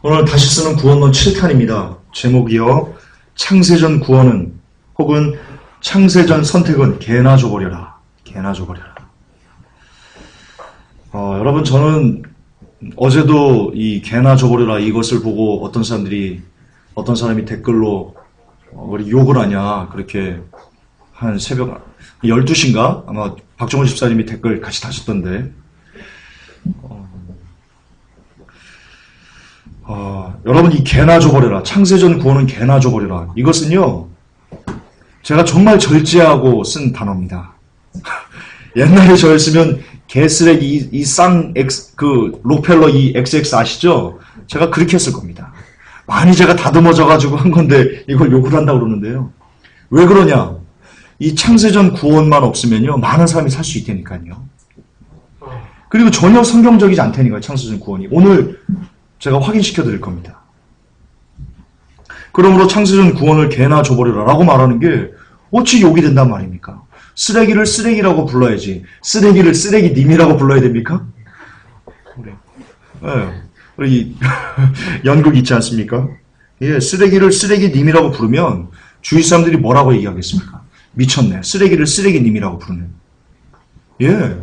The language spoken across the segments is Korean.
오늘 다시 쓰는 구원론 7탄입니다. 제목이요. 창세전 구원은 혹은 창세전 선택은 개나 줘버려라. 개나 줘버려라. 여러분 저는 어제도 이 개나 줘버려라 이것을 보고 어떤 사람이 댓글로 우리 욕을 하냐 그렇게 한 새벽 12시인가 아마 박정원 집사님이 댓글 같이 다셨던데 여러분 이 개나 줘버려라 창세전 구원은 개나 줘버려라 이것은요 제가 정말 절제하고 쓴 단어입니다. 옛날에 저였으면 개쓰레기 록펠러 이 XX 아시죠? 제가 그렇게 했을 겁니다. 많이 제가 다듬어져가지고 한 건데 이걸 욕을 한다고 그러는데요. 왜 그러냐? 이 창세전 구원만 없으면요 많은 사람이 살 수 있다니까요. 그리고 전혀 성경적이지 않다니까요. 창세전 구원이. 오늘 제가 확인시켜 드릴 겁니다. 그러므로 창세전 구원을 개나 줘버려라 라고 말하는 게 어찌 욕이 된단 말입니까? 쓰레기를 쓰레기라고 불러야지 쓰레기를 쓰레기님이라고 불러야 됩니까? 우리 연극 있지 않습니까? 예, 쓰레기를 쓰레기님이라고 부르면 주위 사람들이 뭐라고 얘기하겠습니까? 미쳤네. 쓰레기를 쓰레기님이라고 부르네. 예,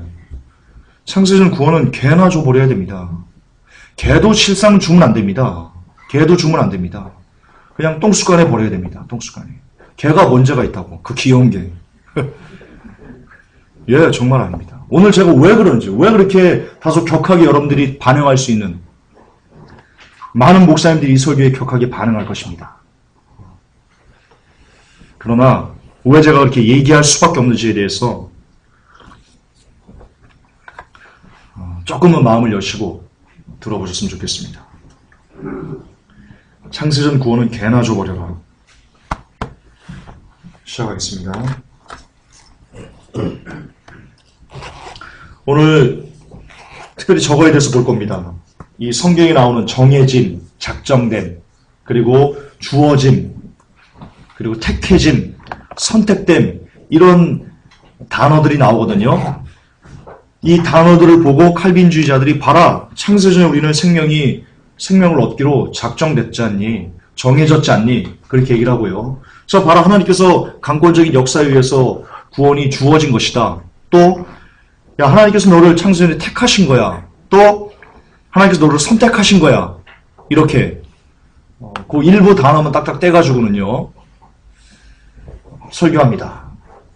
창세전 구원은 개나 줘버려야 됩니다. 개도 실상 주면 안 됩니다. 개도 주면 안 됩니다. 그냥 똥수간에 버려야 됩니다. 똥수간에. 개가 문제가 있다고. 그 귀여운 개. 예, 정말 아닙니다. 오늘 제가 왜 그런지, 왜 그렇게 다소 격하게 여러분들이 반응할 수 있는 많은 목사님들이 이 설교에 격하게 반응할 것입니다. 그러나 왜 제가 그렇게 얘기할 수밖에 없는지에 대해서 조금은 마음을 여시고 들어보셨으면 좋겠습니다. 창세전 구원은 개나 줘버려라. 시작하겠습니다. 오늘 특별히 저거에 대해서 볼 겁니다. 이 성경에 나오는 정해짐, 작정됨, 그리고 주어짐, 그리고 택해짐, 선택됨 이런 단어들이 나오거든요. 이 단어들을 보고 칼빈주의자들이 봐라. 창세전에 우리는 생명을 얻기로 작정됐지 않니? 정해졌지 않니? 그렇게 얘기를 하고요. 자, 봐라. 하나님께서 강권적인 역사에 의해서 구원이 주어진 것이다. 또 야, 하나님께서 너를 창세전에 택하신 거야. 또 하나님께서 너를 선택하신 거야. 이렇게 그 일부 단어만 딱딱 떼가지고는요 설교합니다.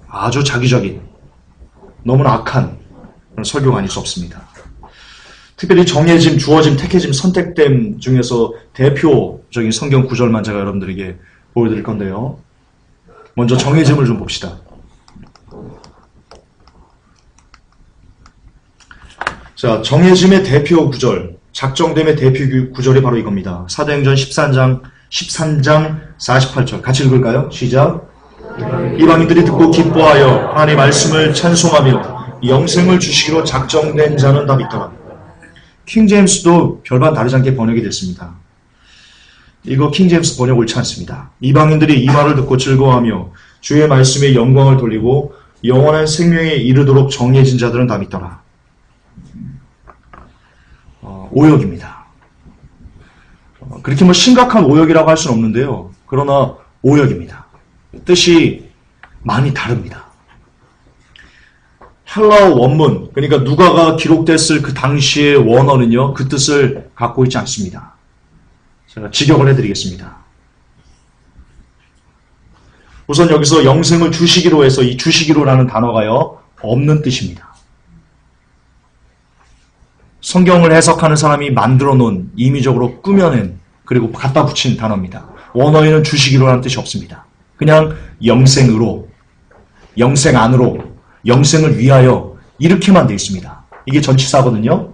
아주 자기적인 너무나 악한 그런 설교가 아닐 수 없습니다. 특별히 정해짐, 주어짐, 택해짐, 선택됨 중에서 대표적인 성경 구절만 제가 여러분들에게 보여드릴 건데요. 먼저 정해짐을 좀 봅시다. 자, 정해짐의 대표 구절, 작정됨의 대표 구절이 바로 이겁니다. 사도행전 13장 48절. 같이 읽을까요? 시작. 이방인들이 듣고 기뻐하여 하나님의 말씀을 찬송하며 영생을 주시기로 작정된 자는 다 믿더라. 킹제임스도 별반 다르지 않게 번역이 됐습니다. 이거 킹제임스 번역 옳지 않습니다. 이방인들이 이 말을 듣고 즐거워하며 주의 말씀에 영광을 돌리고 영원한 생명에 이르도록 정해진 자들은 다 믿더라. 오역입니다. 그렇게 심각한 오역이라고 할 수는 없는데요. 그러나 오역입니다. 뜻이 많이 다릅니다. 헬라어 원문, 그러니까 누가가 기록됐을 그 당시의 원어는요, 그 뜻을 갖고 있지 않습니다. 제가 직역을 해드리겠습니다. 우선 여기서 영생을 주시기로 해서 이 주시기로라는 단어가요, 없는 뜻입니다. 성경을 해석하는 사람이 만들어 놓은 임의적으로 꾸며낸 그리고 갖다 붙인 단어입니다. 원어에는 주시기로라는 뜻이 없습니다. 그냥 영생으로, 영생 안으로, 영생을 위하여 이렇게만 되어 있습니다. 이게 전치사거든요.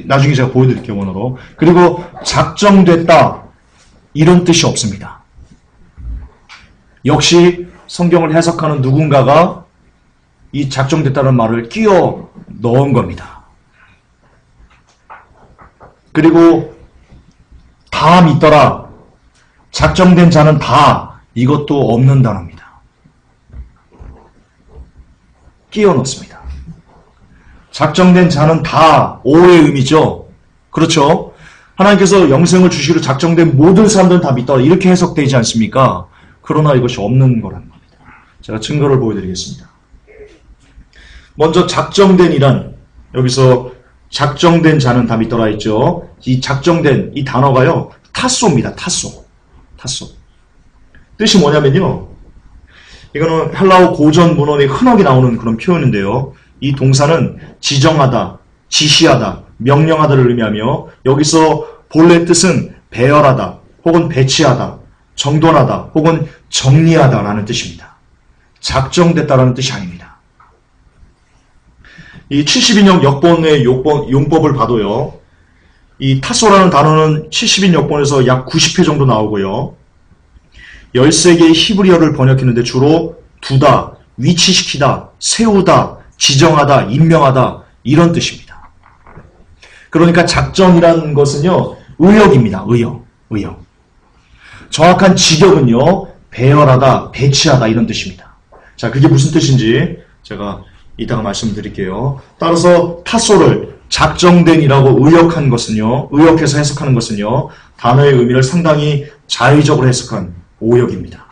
나중에 제가 보여드릴게요, 원어로. 그리고 작정됐다 이런 뜻이 없습니다. 역시 성경을 해석하는 누군가가 이 작정됐다는 말을 끼워 넣은 겁니다. 그리고 다 믿더라. 작정된 자는 다 이것도 없는 단어입니다. 끼워 넣습니다. 작정된 자는 다 오의 의미죠. 그렇죠? 하나님께서 영생을 주시기로 작정된 모든 사람들은 다 믿더라. 이렇게 해석되지 않습니까? 그러나 이것이 없는 거란 말입니다. 제가 증거를 보여드리겠습니다. 먼저 작정된이란, 여기서 작정된 자는 다 믿더라 했죠. 이 작정된 이 단어가요, 타소입니다. 타소. 뜻이 뭐냐면요, 이거는 헬라어 고전 문헌에 흔하게 나오는 그런 표현인데요. 이 동사는 지정하다, 지시하다, 명령하다를 의미하며, 여기서 본래 뜻은 배열하다, 혹은 배치하다, 정돈하다, 혹은 정리하다라는 뜻입니다. 작정됐다라는 뜻이 아닙니다. 이 72년 역본의 용법을 봐도요, 이 타소라는 단어는 70인 역본에서 약 90회 정도 나오고요. 13개의 히브리어를 번역했는데 주로 두다, 위치시키다, 세우다, 지정하다, 임명하다 이런 뜻입니다. 그러니까 작정이라는 것은요, 의역입니다. 의역. 정확한 직역은요, 배열하다, 배치하다 이런 뜻입니다. 자, 그게 무슨 뜻인지 제가 이따가 말씀드릴게요. 따라서 타소를 작정된이라고 의역해서 해석하는 것은요, 단어의 의미를 상당히 자의적으로 해석한 오역입니다.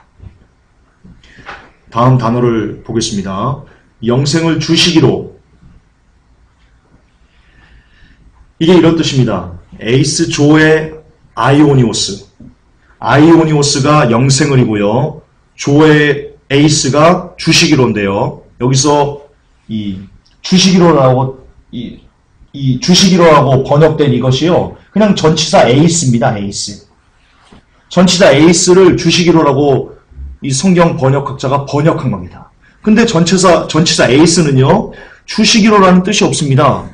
다음 단어를 보겠습니다. 영생을 주시기로. 이게 이런 뜻입니다. 에이스 조의 아이오니오스. 아이오니오스가 영생을이고요. 조의 에이스가 주시기로인데요. 여기서 이 주시기로라고 이 주시기로라고 번역된 이것이요, 그냥 전치사 에이스입니다. 에이스. 전치사 에이스를 주시기로라고 이 성경 번역학자가 번역한 겁니다. 근데 전치사 에이스는요, 주시기로라는 뜻이 없습니다.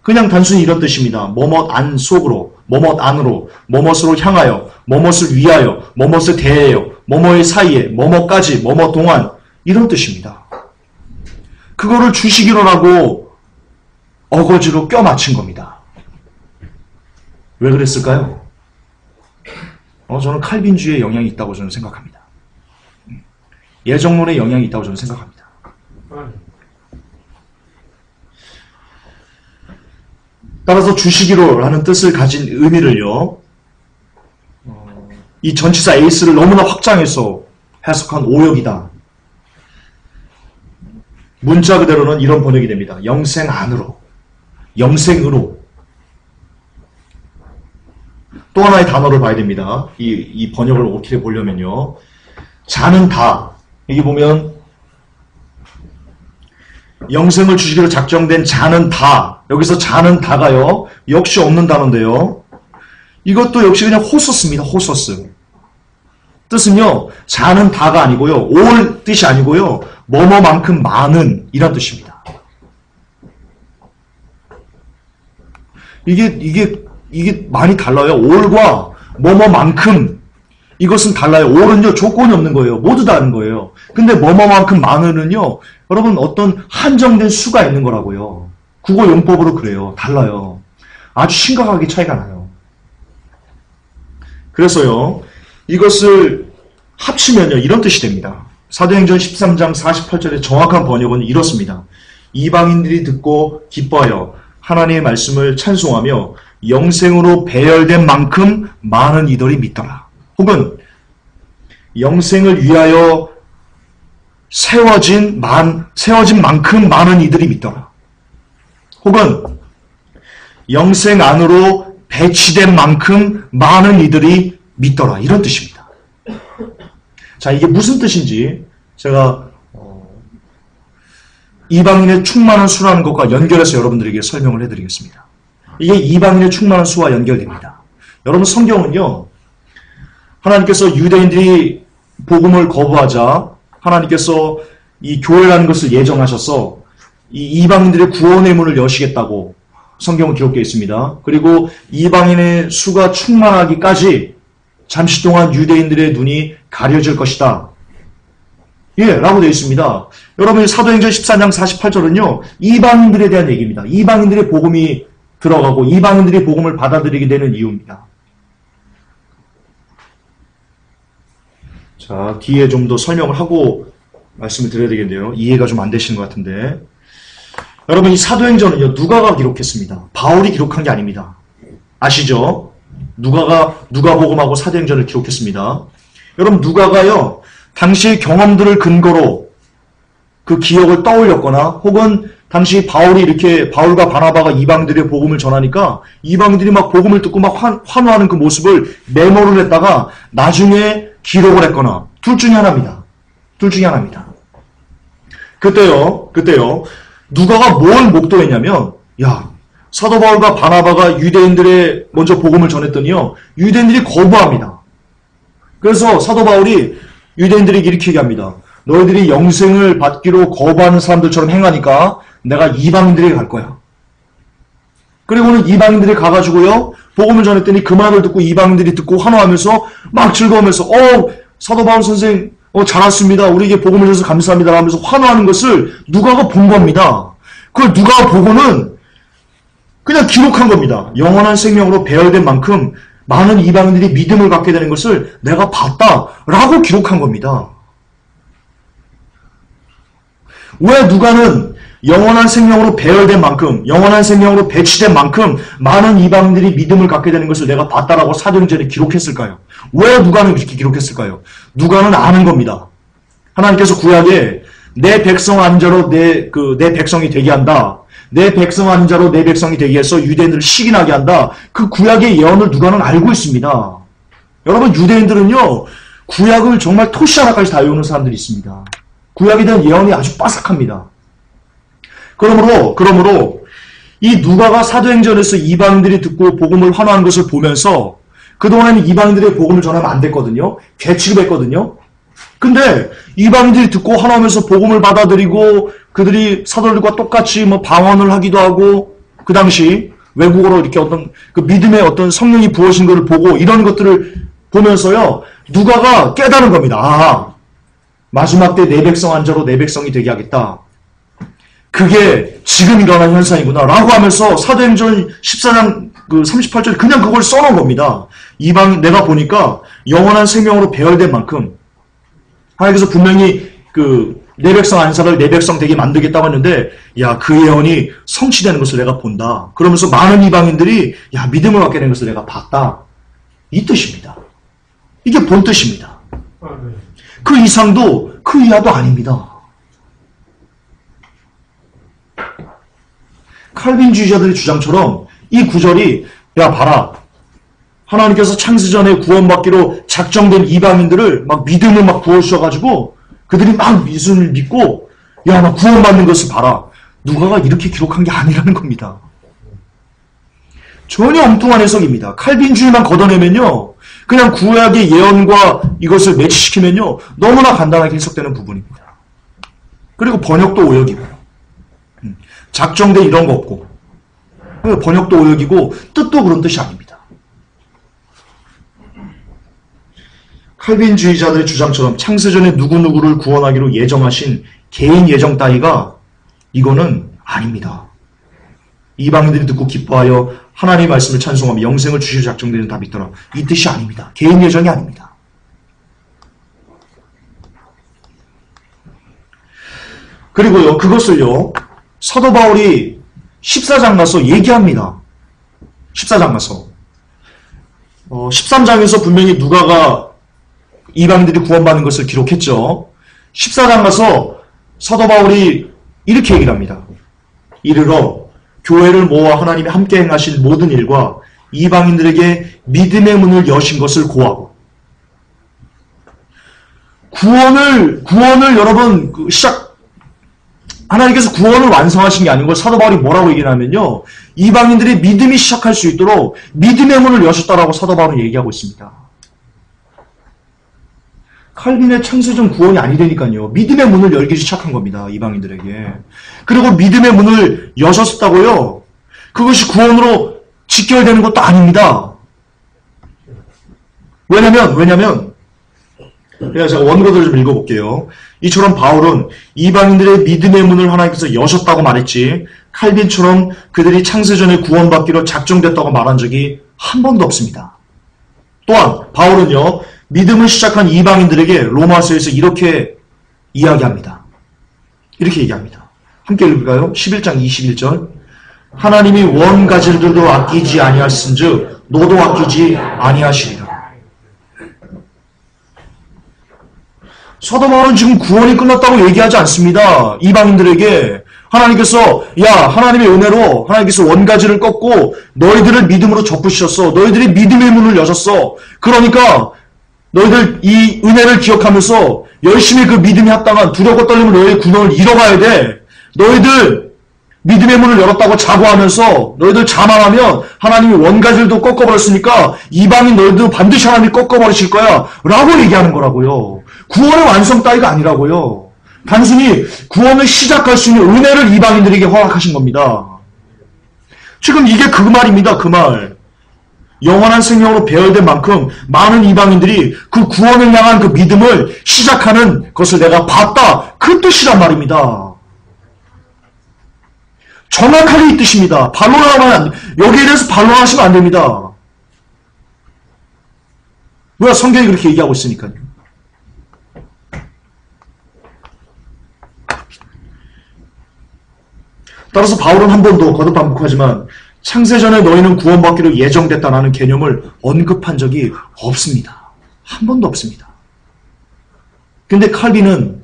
그냥 단순히 이런 뜻입니다. 뭐뭇 안 속으로, 뭐뭇 안으로, 뭐뭇으로 향하여, 뭐뭇을 위하여, 뭐뭇을 대하여, 뭐뭐의 사이에, 뭐뭇까지, 뭐뭇 동안 이런 뜻입니다. 그거를 주시기로라고 어거지로 껴맞춘 겁니다. 왜 그랬을까요? 저는 칼빈주의의 영향이 있다고 저는 생각합니다. 예정론의 영향이 있다고 저는 생각합니다. 따라서 주시기로라는 뜻을 가진 의미를요, 이 전치사 에이스를 너무나 확장해서 해석한 오역이다. 문자 그대로는 이런 번역이 됩니다. 영생 안으로, 영생으로. 또 하나의 단어를 봐야 됩니다. 이 번역을 어떻게 보려면요, 자는 다, 여기 보면 영생을 주시기로 작정된 자는 다, 여기서 자는 다가요, 역시 없는 단어인데요, 이것도 역시 그냥 호소스입니다. 호소스. 뜻은요, 자는 다가 아니고요, 올 뜻이 아니고요, 뭐뭐만큼 많은 이란 뜻입니다. 이게 많이 달라요. 올과 뭐뭐만큼, 이것은 달라요. 올은요, 조건이 없는 거예요. 모두 다른 거예요. 근데 뭐뭐만큼 많은은요, 여러분 어떤 한정된 수가 있는 거라고요. 국어 용법으로 그래요. 달라요. 아주 심각하게 차이가 나요. 그래서요, 이것을 합치면요, 이런 뜻이 됩니다. 사도행전 13장 48절의 정확한 번역은 이렇습니다. 이방인들이 듣고 기뻐하여 하나님의 말씀을 찬송하며 영생으로 배열된 만큼 많은 이들이 믿더라. 혹은 영생을 위하여 세워진 만큼 많은 이들이 믿더라. 혹은 영생 안으로 배치된 만큼 많은 이들이 믿더라. 이런 뜻입니다. 자, 이게 무슨 뜻인지 제가 이방인의 충만한 수라는 것과 연결해서 여러분들에게 설명을 해드리겠습니다. 이게 이방인의 충만한 수와 연결됩니다. 여러분, 성경은요, 하나님께서 유대인들이 복음을 거부하자 하나님께서 이 교회라는 것을 예정하셔서 이 이방인들의 구원의 문을 여시겠다고 성경은 기록되어 있습니다. 그리고 이방인의 수가 충만하기까지 잠시 동안 유대인들의 눈이 가려질 것이다. 라고 되어 있습니다. 여러분, 사도행전 14장 48절은요, 이방인들에 대한 얘기입니다. 이방인들의 복음이 들어가고 이방인들이 복음을 받아들이게 되는 이유입니다. 자, 뒤에 좀 더 설명을 하고 말씀을 드려야 되겠네요. 이해가 좀 안 되시는 것 같은데. 여러분, 이 사도행전은요, 누가가 기록했습니다. 바울이 기록한 게 아닙니다. 아시죠? 누가복음하고 사도행전을 기록했습니다. 여러분 누가가요 당시 경험들을 근거로 그 기억을 떠올렸거나 혹은 당시 바울과 바나바가 이방인들의 복음을 전하니까 이방인들이 막 복음을 듣고 막 환호하는 그 모습을 메모를 했다가 나중에 기록을 했거나 둘 중에 하나입니다. 그때요 누가가 뭘 목도했냐면 사도 바울과 바나바가 유대인들의 먼저 복음을 전했더니요 유대인들이 거부합니다. 그래서 사도 바울이 유대인들에게 이렇게 얘기합니다. 너희들이 영생을 받기로 거부하는 사람들처럼 행하니까 내가 이방인들에게 갈 거야. 그리고는 이방인들이 가가지고요 복음을 전했더니 그 말을 듣고 이방인들이 듣고 환호하면서 막 즐거우면서 사도 바울 선생 잘 왔습니다. 우리에게 복음을 주셔서 감사합니다 하면서 환호하는 것을 누가가 본 겁니다. 그걸 누가가 보고는 그냥 기록한 겁니다. 영원한 생명으로 배열된 만큼 많은 이방인들이 믿음을 갖게 되는 것을 내가 봤다라고 기록한 겁니다. 왜 누가는 영원한 생명으로 배열된 만큼, 영원한 생명으로 배치된 만큼 많은 이방인들이 믿음을 갖게 되는 것을 내가 봤다라고 사도행전에 기록했을까요? 왜 누가는 그렇게 기록했을까요? 누가는 아는 겁니다. 하나님께서 구약에 내 백성 아닌 자로 내 백성이 되게 한다. 내 백성 아닌 자로 내 백성이 되게 해서 유대인들을 시기나게 한다. 그 구약의 예언을 누가는 알고 있습니다. 여러분 유대인들은요 구약을 정말 토시 하나까지 다 외우는 사람들이 있습니다. 구약에 대한 예언이 아주 빠삭합니다. 그러므로 이 누가가 사도행전에서 이방인들이 듣고 복음을 환호하는 것을 보면서 그동안에는 이방인들의 복음을 전하면 안 됐거든요. 개취급했거든요. 근데 이방인들이 듣고 환호하면서 복음을 받아들이고 그들이 사도들과 똑같이 방언을 하기도 하고 그 당시 외국어로 이렇게 어떤 그 믿음의 어떤 성령이 부어진 것을 보고 이런 것들을 보면서요 누가가 깨달은 겁니다. 마지막 때 내 백성 한 자로 내 백성이 되게 하겠다. 그게 지금 일어난 현상이구나 라고 하면서 사도행전 14장 38절 그냥 그걸 써놓은 겁니다. 내가 보니까 영원한 생명으로 배열된 만큼 하나님께서 분명히 내 백성 안 사를 내 백성 되게 만들겠다고 했는데 그 예언이 성취되는 것을 내가 본다. 그러면서 많은 이방인들이 믿음을 갖게 된 것을 내가 봤다. 이 뜻입니다. 이게 본 뜻입니다. 그 이상도 그 이하도 아닙니다. 칼빈주의자들의 주장처럼 이 구절이 봐라. 하나님께서 창세전에 구원받기로 작정된 이방인들을 막 믿음을 막 부어주셔가지고 그들이 막 예수를 믿고 막 구원받는 것을 봐라. 누가가 이렇게 기록한 게 아니라는 겁니다. 전혀 엉뚱한 해석입니다. 칼빈주의만 걷어내면요. 그냥 구약의 예언과 이것을 매치시키면요. 너무나 간단하게 해석되는 부분입니다. 그리고 번역도 오역이고요. 작정된 이런 거 없고 번역도 오역이고 뜻도 그런 뜻이 아닙니다. 칼빈주의자들의 주장처럼 창세전에 누구누구를 구원하기로 예정하신 개인 예정 따위가 이거는 아닙니다. 이방인들이 듣고 기뻐하여 하나님의 말씀을 찬송하며 영생을 주시려 작정되는 다 믿더라. 이 뜻이 아닙니다. 개인 예정이 아닙니다. 그리고요 그것을요 사도 바울이 14장 가서 얘기합니다. 14장 가서 13장에서 분명히 누가가 이방인들이 구원받는 것을 기록했죠. 14장 가서 사도 바울이 이렇게 얘기를 합니다. 이르러 교회를 모아 하나님이 함께 행하신 모든 일과 이방인들에게 믿음의 문을 여신 것을 고하고 구원을 여러분 하나님께서 구원을 완성하신 게 아니고 사도 바울이 뭐라고 얘기를 하면요. 이방인들이 믿음이 시작할 수 있도록 믿음의 문을 여셨다라고 사도 바울은 얘기하고 있습니다. 칼빈의 창세전 구원이 아니되니까요. 믿음의 문을 열기 시작한 겁니다. 이방인들에게. 그리고 믿음의 문을 여셨다고요. 그것이 구원으로 직결되는 것도 아닙니다. 왜냐면 제가 원고들을 좀 읽어볼게요. 이처럼 바울은 이방인들의 믿음의 문을 하나님께서 여셨다고 말했지 칼빈처럼 그들이 창세전에 구원받기로 작정됐다고 말한 적이 한 번도 없습니다. 또한 바울은요. 믿음을 시작한 이방인들에게 로마서에서 이렇게 이야기합니다. 이렇게 얘기합니다. 함께 읽을까요? 11장 21절 하나님이 원가질들도 아끼지 아니하신즉 너도 아끼지 아니하시리라. 사도 바울은 지금 구원이 끝났다고 얘기하지 않습니다. 이방인들에게 하나님께서 하나님의 은혜로 하나님께서 원가지를 꺾고 너희들을 믿음으로 접으셨어. 너희들이 믿음의 문을 여셨어. 그러니까 너희들 이 은혜를 기억하면서 열심히 그 믿음에 합당한 두렵고 떨림으로 너희의 구원을 이뤄가야 돼. 너희들 믿음의 문을 열었다고 자부하면서 너희들 자만하면 하나님이 원가지를도 꺾어버렸으니까 이방인 너희들도 반드시 하나님이 꺾어버리실 거야 라고 얘기하는 거라고요. 구원의 완성 따위가 아니라고요. 단순히 구원을 시작할 수 있는 은혜를 이방인들에게 허락하신 겁니다. 지금 이게 그 말입니다. 그 말. 영원한 생명으로 배열된 만큼 많은 이방인들이 그 구원을 향한 그 믿음을 시작하는 것을 내가 봤다. 그 뜻이란 말입니다. 정확하게 이 뜻입니다. 반론하면 여기에 대해서 반론하시면 안 됩니다. 왜 성경이 그렇게 얘기하고 있으니까요. 따라서 바울은 한 번도 거듭 반복하지만 창세전에 너희는 구원받기로 예정됐다라는 개념을 언급한 적이 없습니다. 한 번도 없습니다. 근데 칼빈은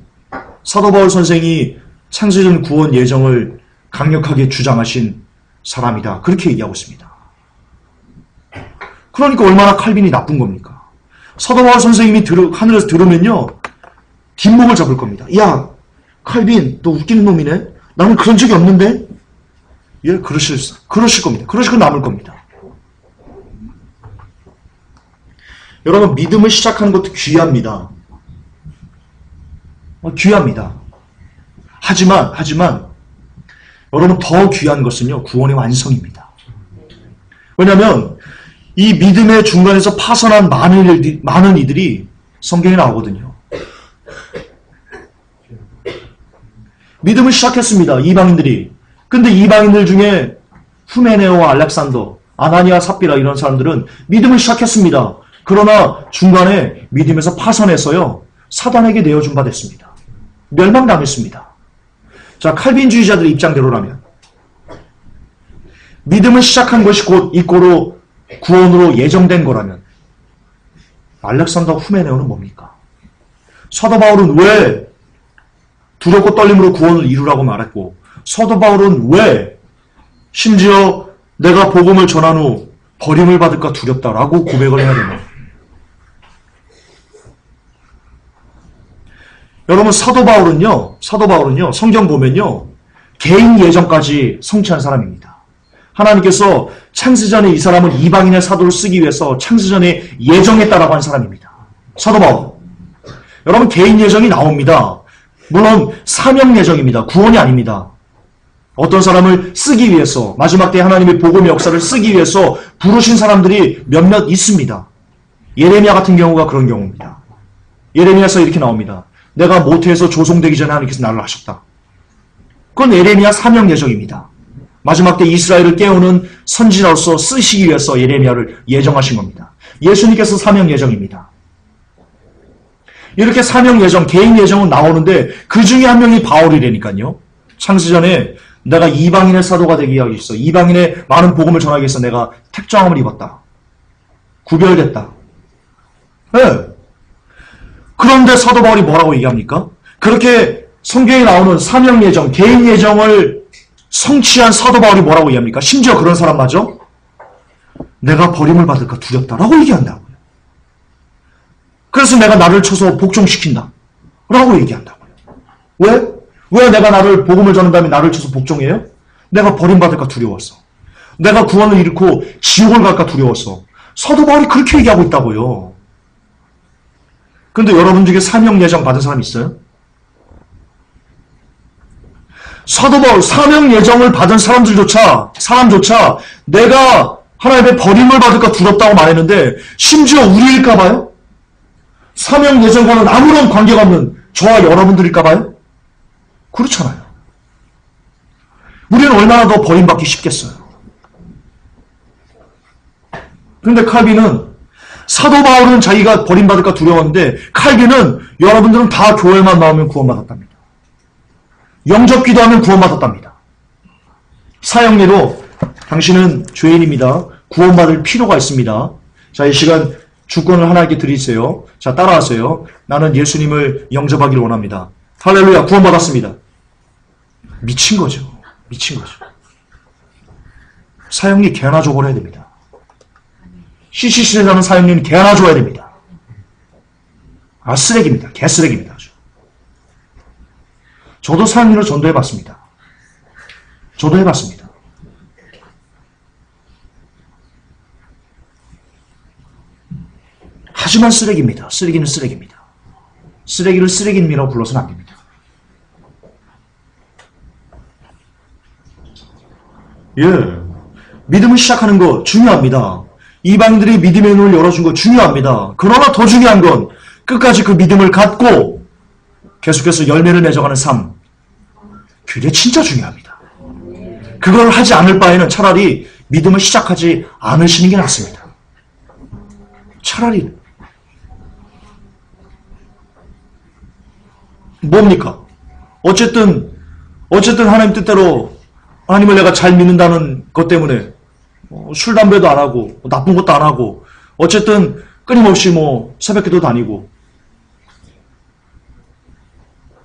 사도 바울 선생이 창세전 구원 예정을 강력하게 주장하신 사람이다. 그렇게 얘기하고 있습니다. 그러니까 얼마나 칼빈이 나쁜 겁니까? 사도 바울 선생님이 하늘에서 들으면요. 뒷목을 잡을 겁니다. 야, 칼빈 너 웃기는 놈이네? 나는 그런 적이 없는데? 예, 그러실 겁니다. 그러시고 남을 겁니다. 여러분, 믿음을 시작하는 것도 귀합니다. 귀합니다. 하지만, 여러분, 더 귀한 것은요, 구원의 완성입니다. 왜냐하면, 이 믿음의 중간에서 파선한 많은 이들이 성경에 나오거든요. 믿음을 시작했습니다. 이방인들이. 근데 이방인들 중에 후메네오와 알렉산더, 아나니아, 삽비라 이런 사람들은 믿음을 시작했습니다. 그러나 중간에 믿음에서 파선해서요. 사단에게 내어준 바 됐습니다. 멸망당했습니다. 자, 칼빈주의자들의 입장대로라면 믿음을 시작한 것이 곧 이꼬로 구원으로 예정된 거라면 알렉산더, 후메네오는 뭡니까? 사도 바울은 왜 두렵고 떨림으로 구원을 이루라고 말했고 사도 바울은 왜 심지어 내가 복음을 전한 후 버림을 받을까 두렵다라고 고백을 해야 되나? 여러분 사도 바울은요 성경 보면요 개인 예정까지 성취한 사람입니다. 하나님께서 창세전에 이 사람은 이방인의 사도를 쓰기 위해서 창세전에 예정했다라고 한 사람입니다. 사도 바울. 여러분 개인 예정이 나옵니다. 물론 사명 예정입니다. 구원이 아닙니다. 어떤 사람을 쓰기 위해서 마지막 때 하나님의 복음의 역사를 쓰기 위해서 부르신 사람들이 몇몇 있습니다. 예레미야 같은 경우가 그런 경우입니다. 예레미야에서 이렇게 나옵니다. 내가 모태에서 조성되기 전에 하나님께서 나를 하셨다. 그건 예레미야 사명 예정입니다. 마지막 때 이스라엘을 깨우는 선지자로서 쓰시기 위해서 예레미야를 예정하신 겁니다. 예수님께서 사명 예정입니다. 이렇게 사명 예정, 개인 예정은 나오는데 그 중에 한 명이 바울이라니까요. 창세전에 내가 이방인의 사도가 되기 위해서 이방인의 많은 복음을 전하기 위해서 내가 택정함을 입었다. 구별됐다. 네. 그런데 사도 바울이 뭐라고 얘기합니까? 그렇게 성경에 나오는 사명 예정, 개인 예정을 성취한 사도 바울이 뭐라고 얘기합니까? 심지어 그런 사람마저 내가 버림을 받을까 두렵다라고 얘기한다고요. 그래서 내가 나를 쳐서 복종시킨다 라고 얘기한다고요. 왜? 왜 내가 나를 복음을 전한 다음에 나를 쳐서 복종해요? 내가 버림받을까 두려웠어. 내가 구원을 잃고 지옥을 갈까 두려웠어. 사도 바울이 그렇게 얘기하고 있다고요. 근데 여러분 중에 사명 예정 받은 사람 있어요? 사도 바울 사명 예정을 받은 사람조차 내가 하나님의 버림을 받을까 두렵다고 말했는데 심지어 우리일까 봐요? 사명 예정과는 아무런 관계가 없는 저와 여러분들일까 봐요? 그렇잖아요. 우리는 얼마나 더 버림받기 쉽겠어요. 그런데 칼빈은 사도 바울은 자기가 버림받을까 두려웠는데 칼빈은 여러분들은 다 교회만 나오면 구원받았답니다. 영접 기도하면 구원받았답니다. 사형리로 당신은 죄인입니다. 구원받을 필요가 있습니다. 자, 이 시간 주권을 하나님께 드리세요. 자, 따라하세요. 나는 예수님을 영접하기를 원합니다. 할렐루야, 구원받았습니다. 미친 거죠. 미친 거죠. 사형리 개나 줘버려야 됩니다. CCC에 사는 사형리는 개나 줘야 됩니다. 아, 쓰레기입니다. 개쓰레기입니다. 아주. 저도 사형리로 전도해봤습니다. 저도 해봤습니다. 하지만 쓰레기입니다. 쓰레기는 쓰레기입니다. 쓰레기를 쓰레기님이라고 불러서는 안 됩니다. 예, 믿음을 시작하는 거 중요합니다. 이방인들이 믿음의 눈을 열어준 거 중요합니다. 그러나 더 중요한 건 끝까지 그 믿음을 갖고 계속해서 열매를 맺어가는 삶. 그게 진짜 중요합니다. 그걸 하지 않을 바에는 차라리 믿음을 시작하지 않으시는 게 낫습니다. 차라리. 뭡니까? 어쨌든 하나님 뜻대로 하나님을 내가 잘 믿는다는 것 때문에 술, 담배도 안 하고 나쁜 것도 안 하고 어쨌든 끊임없이 새벽기도 다니고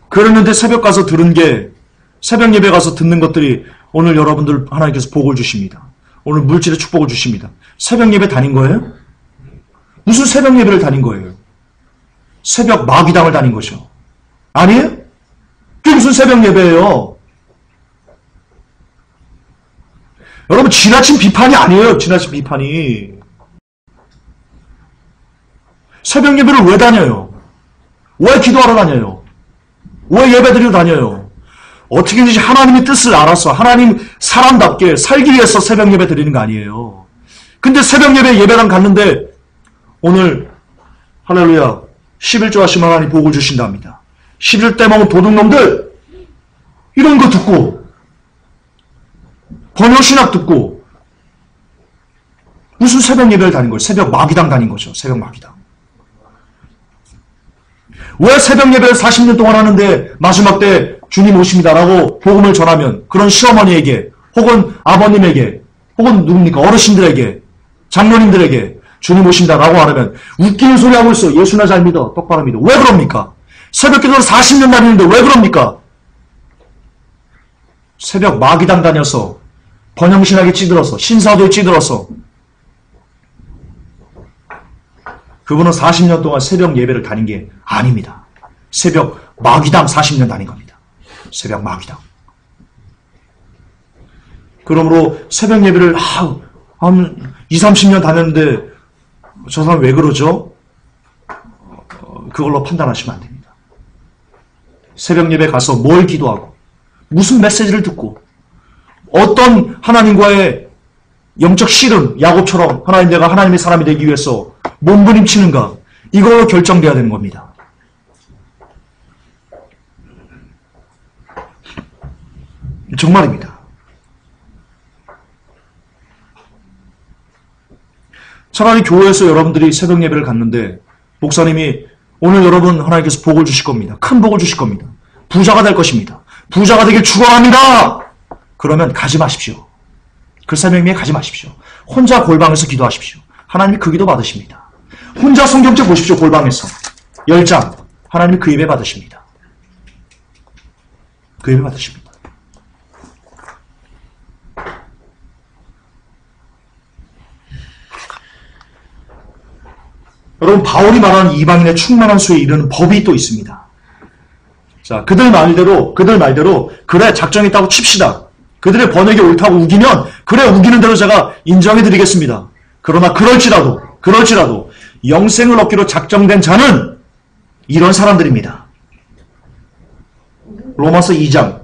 그랬는데 새벽 가서 들은 게 새벽 예배 가서 듣는 것들이 오늘 여러분들 하나님께서 복을 주십니다. 오늘 물질의 축복을 주십니다. 새벽 예배 다닌 거예요? 무슨 새벽 예배를 다닌 거예요? 새벽 마귀당을 다닌 거죠. 아니에요? 그게 무슨 새벽 예배예요? 여러분, 지나친 비판이 아니에요. 지나친 비판이. 새벽 예배를 왜 다녀요? 왜 기도하러 다녀요? 왜 예배드리러 다녀요? 어떻게든지 하나님의 뜻을 알아서 하나님 사람답게 살기 위해서 새벽 예배 드리는 거 아니에요. 근데 새벽 예배당 갔는데 오늘 할렐루야 11조 하시면 하나님 복을 주신답니다. 11조 때 먹은 도둑놈들 이런 거 듣고 번역신학 듣고 무슨 새벽 예배를 다닌 거예요? 새벽 마귀당 다닌 거죠. 새벽 마귀당. 왜 새벽 예배를 40년 동안 하는데 마지막 때 주님 오십니다라고 복음을 전하면 그런 시어머니에게 혹은 아버님에게 혹은 누굽니까? 어르신들에게 장로님들에게 주님 오신다라고 하면 웃기는 소리 하고 있어. 예수나 잘 믿어. 똑바로 믿어. 왜 그럽니까? 새벽 기도를 40년 다니는데 왜 그럽니까? 새벽 마귀당 다녀서 번영신학에 찌들어서 신사도에 찌들어서 그분은 40년 동안 새벽 예배를 다닌 게 아닙니다. 새벽 마귀당 40년 다닌 겁니다. 새벽 마귀당. 그러므로 새벽 예배를 한 20, 30년 다녔는데 저 사람 왜 그러죠? 그걸로 판단하시면 안 됩니다. 새벽 예배 가서 뭘 기도하고 무슨 메시지를 듣고 어떤 하나님과의 영적 씨름, 야곱처럼 하나님 내가 하나님의 사람이 되기 위해서 몸부림치는가 이걸로 결정돼야 되는 겁니다. 정말입니다. 차라리 교회에서 여러분들이 새벽 예배를 갔는데 목사님이 오늘 여러분 하나님께서 복을 주실 겁니다. 큰 복을 주실 겁니다. 부자가 될 것입니다. 부자가 되길 축원합니다. 그러면 가지 마십시오. 그 새벽 예배에 가지 마십시오. 혼자 골방에서 기도하십시오. 하나님이 그 기도 받으십니다. 혼자 성경책 보십시오. 골방에서 10장 하나님이 그 예배 받으십니다. 그 예배 받으십니다. 여러분 바울이 말하는 이방인의 충만한 수에 이르는 법이 또 있습니다. 자, 그들 말대로 그래 작정이 있다고 칩시다. 그들의 번역이 옳다고 우기면 그래 우기는 대로 제가 인정해드리겠습니다. 그러나 그럴지라도 영생을 얻기로 작정된 자는 이런 사람들입니다. 로마서 2장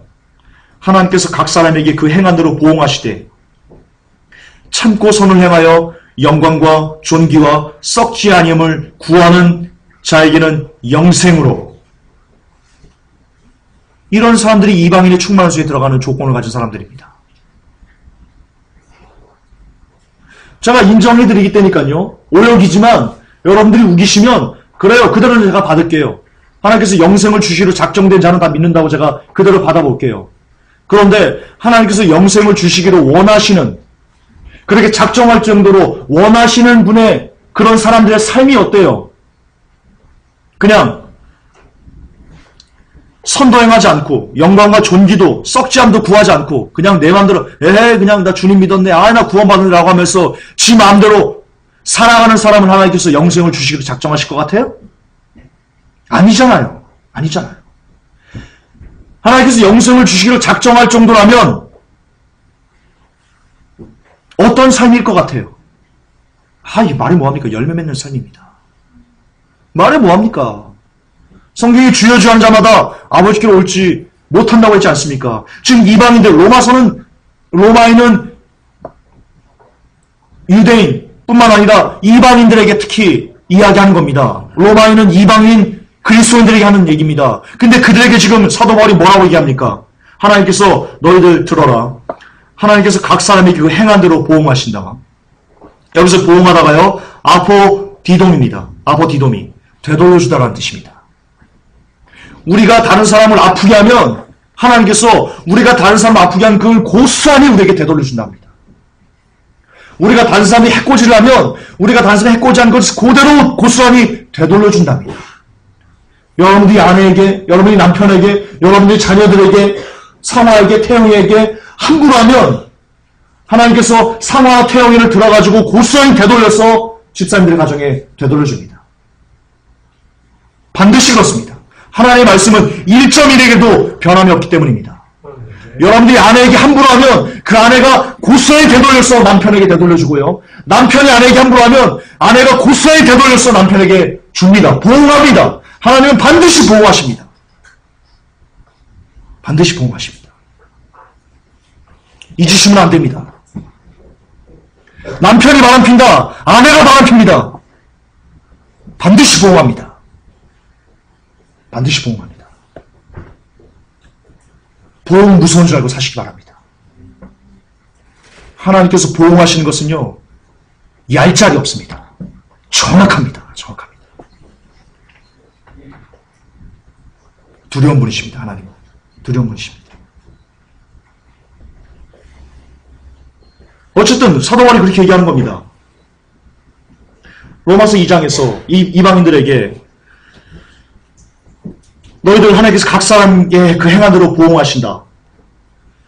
하나님께서 각 사람에게 그 행한대로 보응하시되 참고 선을 행하여 영광과 존귀와 썩지 아니함을 구하는 자에게는 영생으로. 이런 사람들이 이방인의 충만한 수에 들어가는 조건을 가진 사람들입니다. 제가 인정해드리기 때니까요. 오역이지만 여러분들이 우기시면 그래요. 그대로 제가 받을게요. 하나님께서 영생을 주시로 작정된 자는 다 믿는다고 제가 그대로 받아볼게요. 그런데 하나님께서 영생을 주시기를 원하시는 그렇게 작정할 정도로 원하시는 분의 그런 사람들의 삶이 어때요? 그냥 선도 행하지 않고 영광과 존귀도 썩지함도 구하지 않고 그냥 내 마음대로 그냥 나 주님 믿었네 나 구원받으라고 하면서 지 마음대로 살아가는 사람을 하나님께서 영생을 주시기로 작정하실 것 같아요? 아니잖아요. 아니잖아요. 하나님께서 영생을 주시기로 작정할 정도라면 어떤 삶일 것 같아요? 이 말이 뭐합니까? 열매 맺는 삶입니다. 말이 뭐합니까? 성경이 주여 주한 자마다 아버지께로 올지 못한다고 했지 않습니까? 지금 이방인들, 로마인은 유대인 뿐만 아니라 이방인들에게 특히 이야기하는 겁니다. 로마인은 이방인 그리스도인들에게 하는 얘기입니다. 근데 그들에게 지금 사도 바울이 뭐라고 얘기합니까? 하나님께서 너희들 들어라. 하나님께서 각 사람에게 그 행한 대로 보응하신다. 여기서 보응하다가요. 아포디돔입니다. 아포디돔이 되돌려주다라는 뜻입니다. 우리가 다른 사람을 아프게 하면 하나님께서 우리가 다른 사람을 아프게 하면 그걸 고스란히 우리에게 되돌려준답니다. 우리가 다른 사람이 해코지를 하면 우리가 다른 사람이 해코지한 것을 그대로 고스란히 되돌려준답니다. 여러분들이 아내에게, 여러분이 남편에게, 여러분들이 자녀들에게, 상화에게, 태영이에게 함부로 하면 하나님께서 상화와 태영이를 들어가지고 고스란히 되돌려서 집사님들의 가정에 되돌려줍니다. 반드시 그렇습니다. 하나님의 말씀은 1.1에게도 변함이 없기 때문입니다. 여러분들이 아내에게 함부로 하면 그 아내가 고스란히 되돌려서 남편에게 되돌려주고요. 남편이 아내에게 함부로 하면 아내가 고스란히 되돌려서 남편에게 줍니다. 보호합니다. 하나님은 반드시 보호하십니다. 반드시 보호하십니다. 잊으시면 안 됩니다. 남편이 바람핀다. 아내가 바람핍니다. 반드시 보호합니다. 반드시 보호합니다. 보호는 무서운 줄 알고 사시기 바랍니다. 하나님께서 보호하시는 것은요. 얄짤이 없습니다. 정확합니다. 정확합니다. 두려운 분이십니다. 하나님은. 두려운 분이십니다. 어쨌든 사도 바울이 그렇게 얘기하는 겁니다. 로마서 2장에서 이방인들에게 너희들 하나님께서 각 사람에게 그 행한 대로 보응하신다.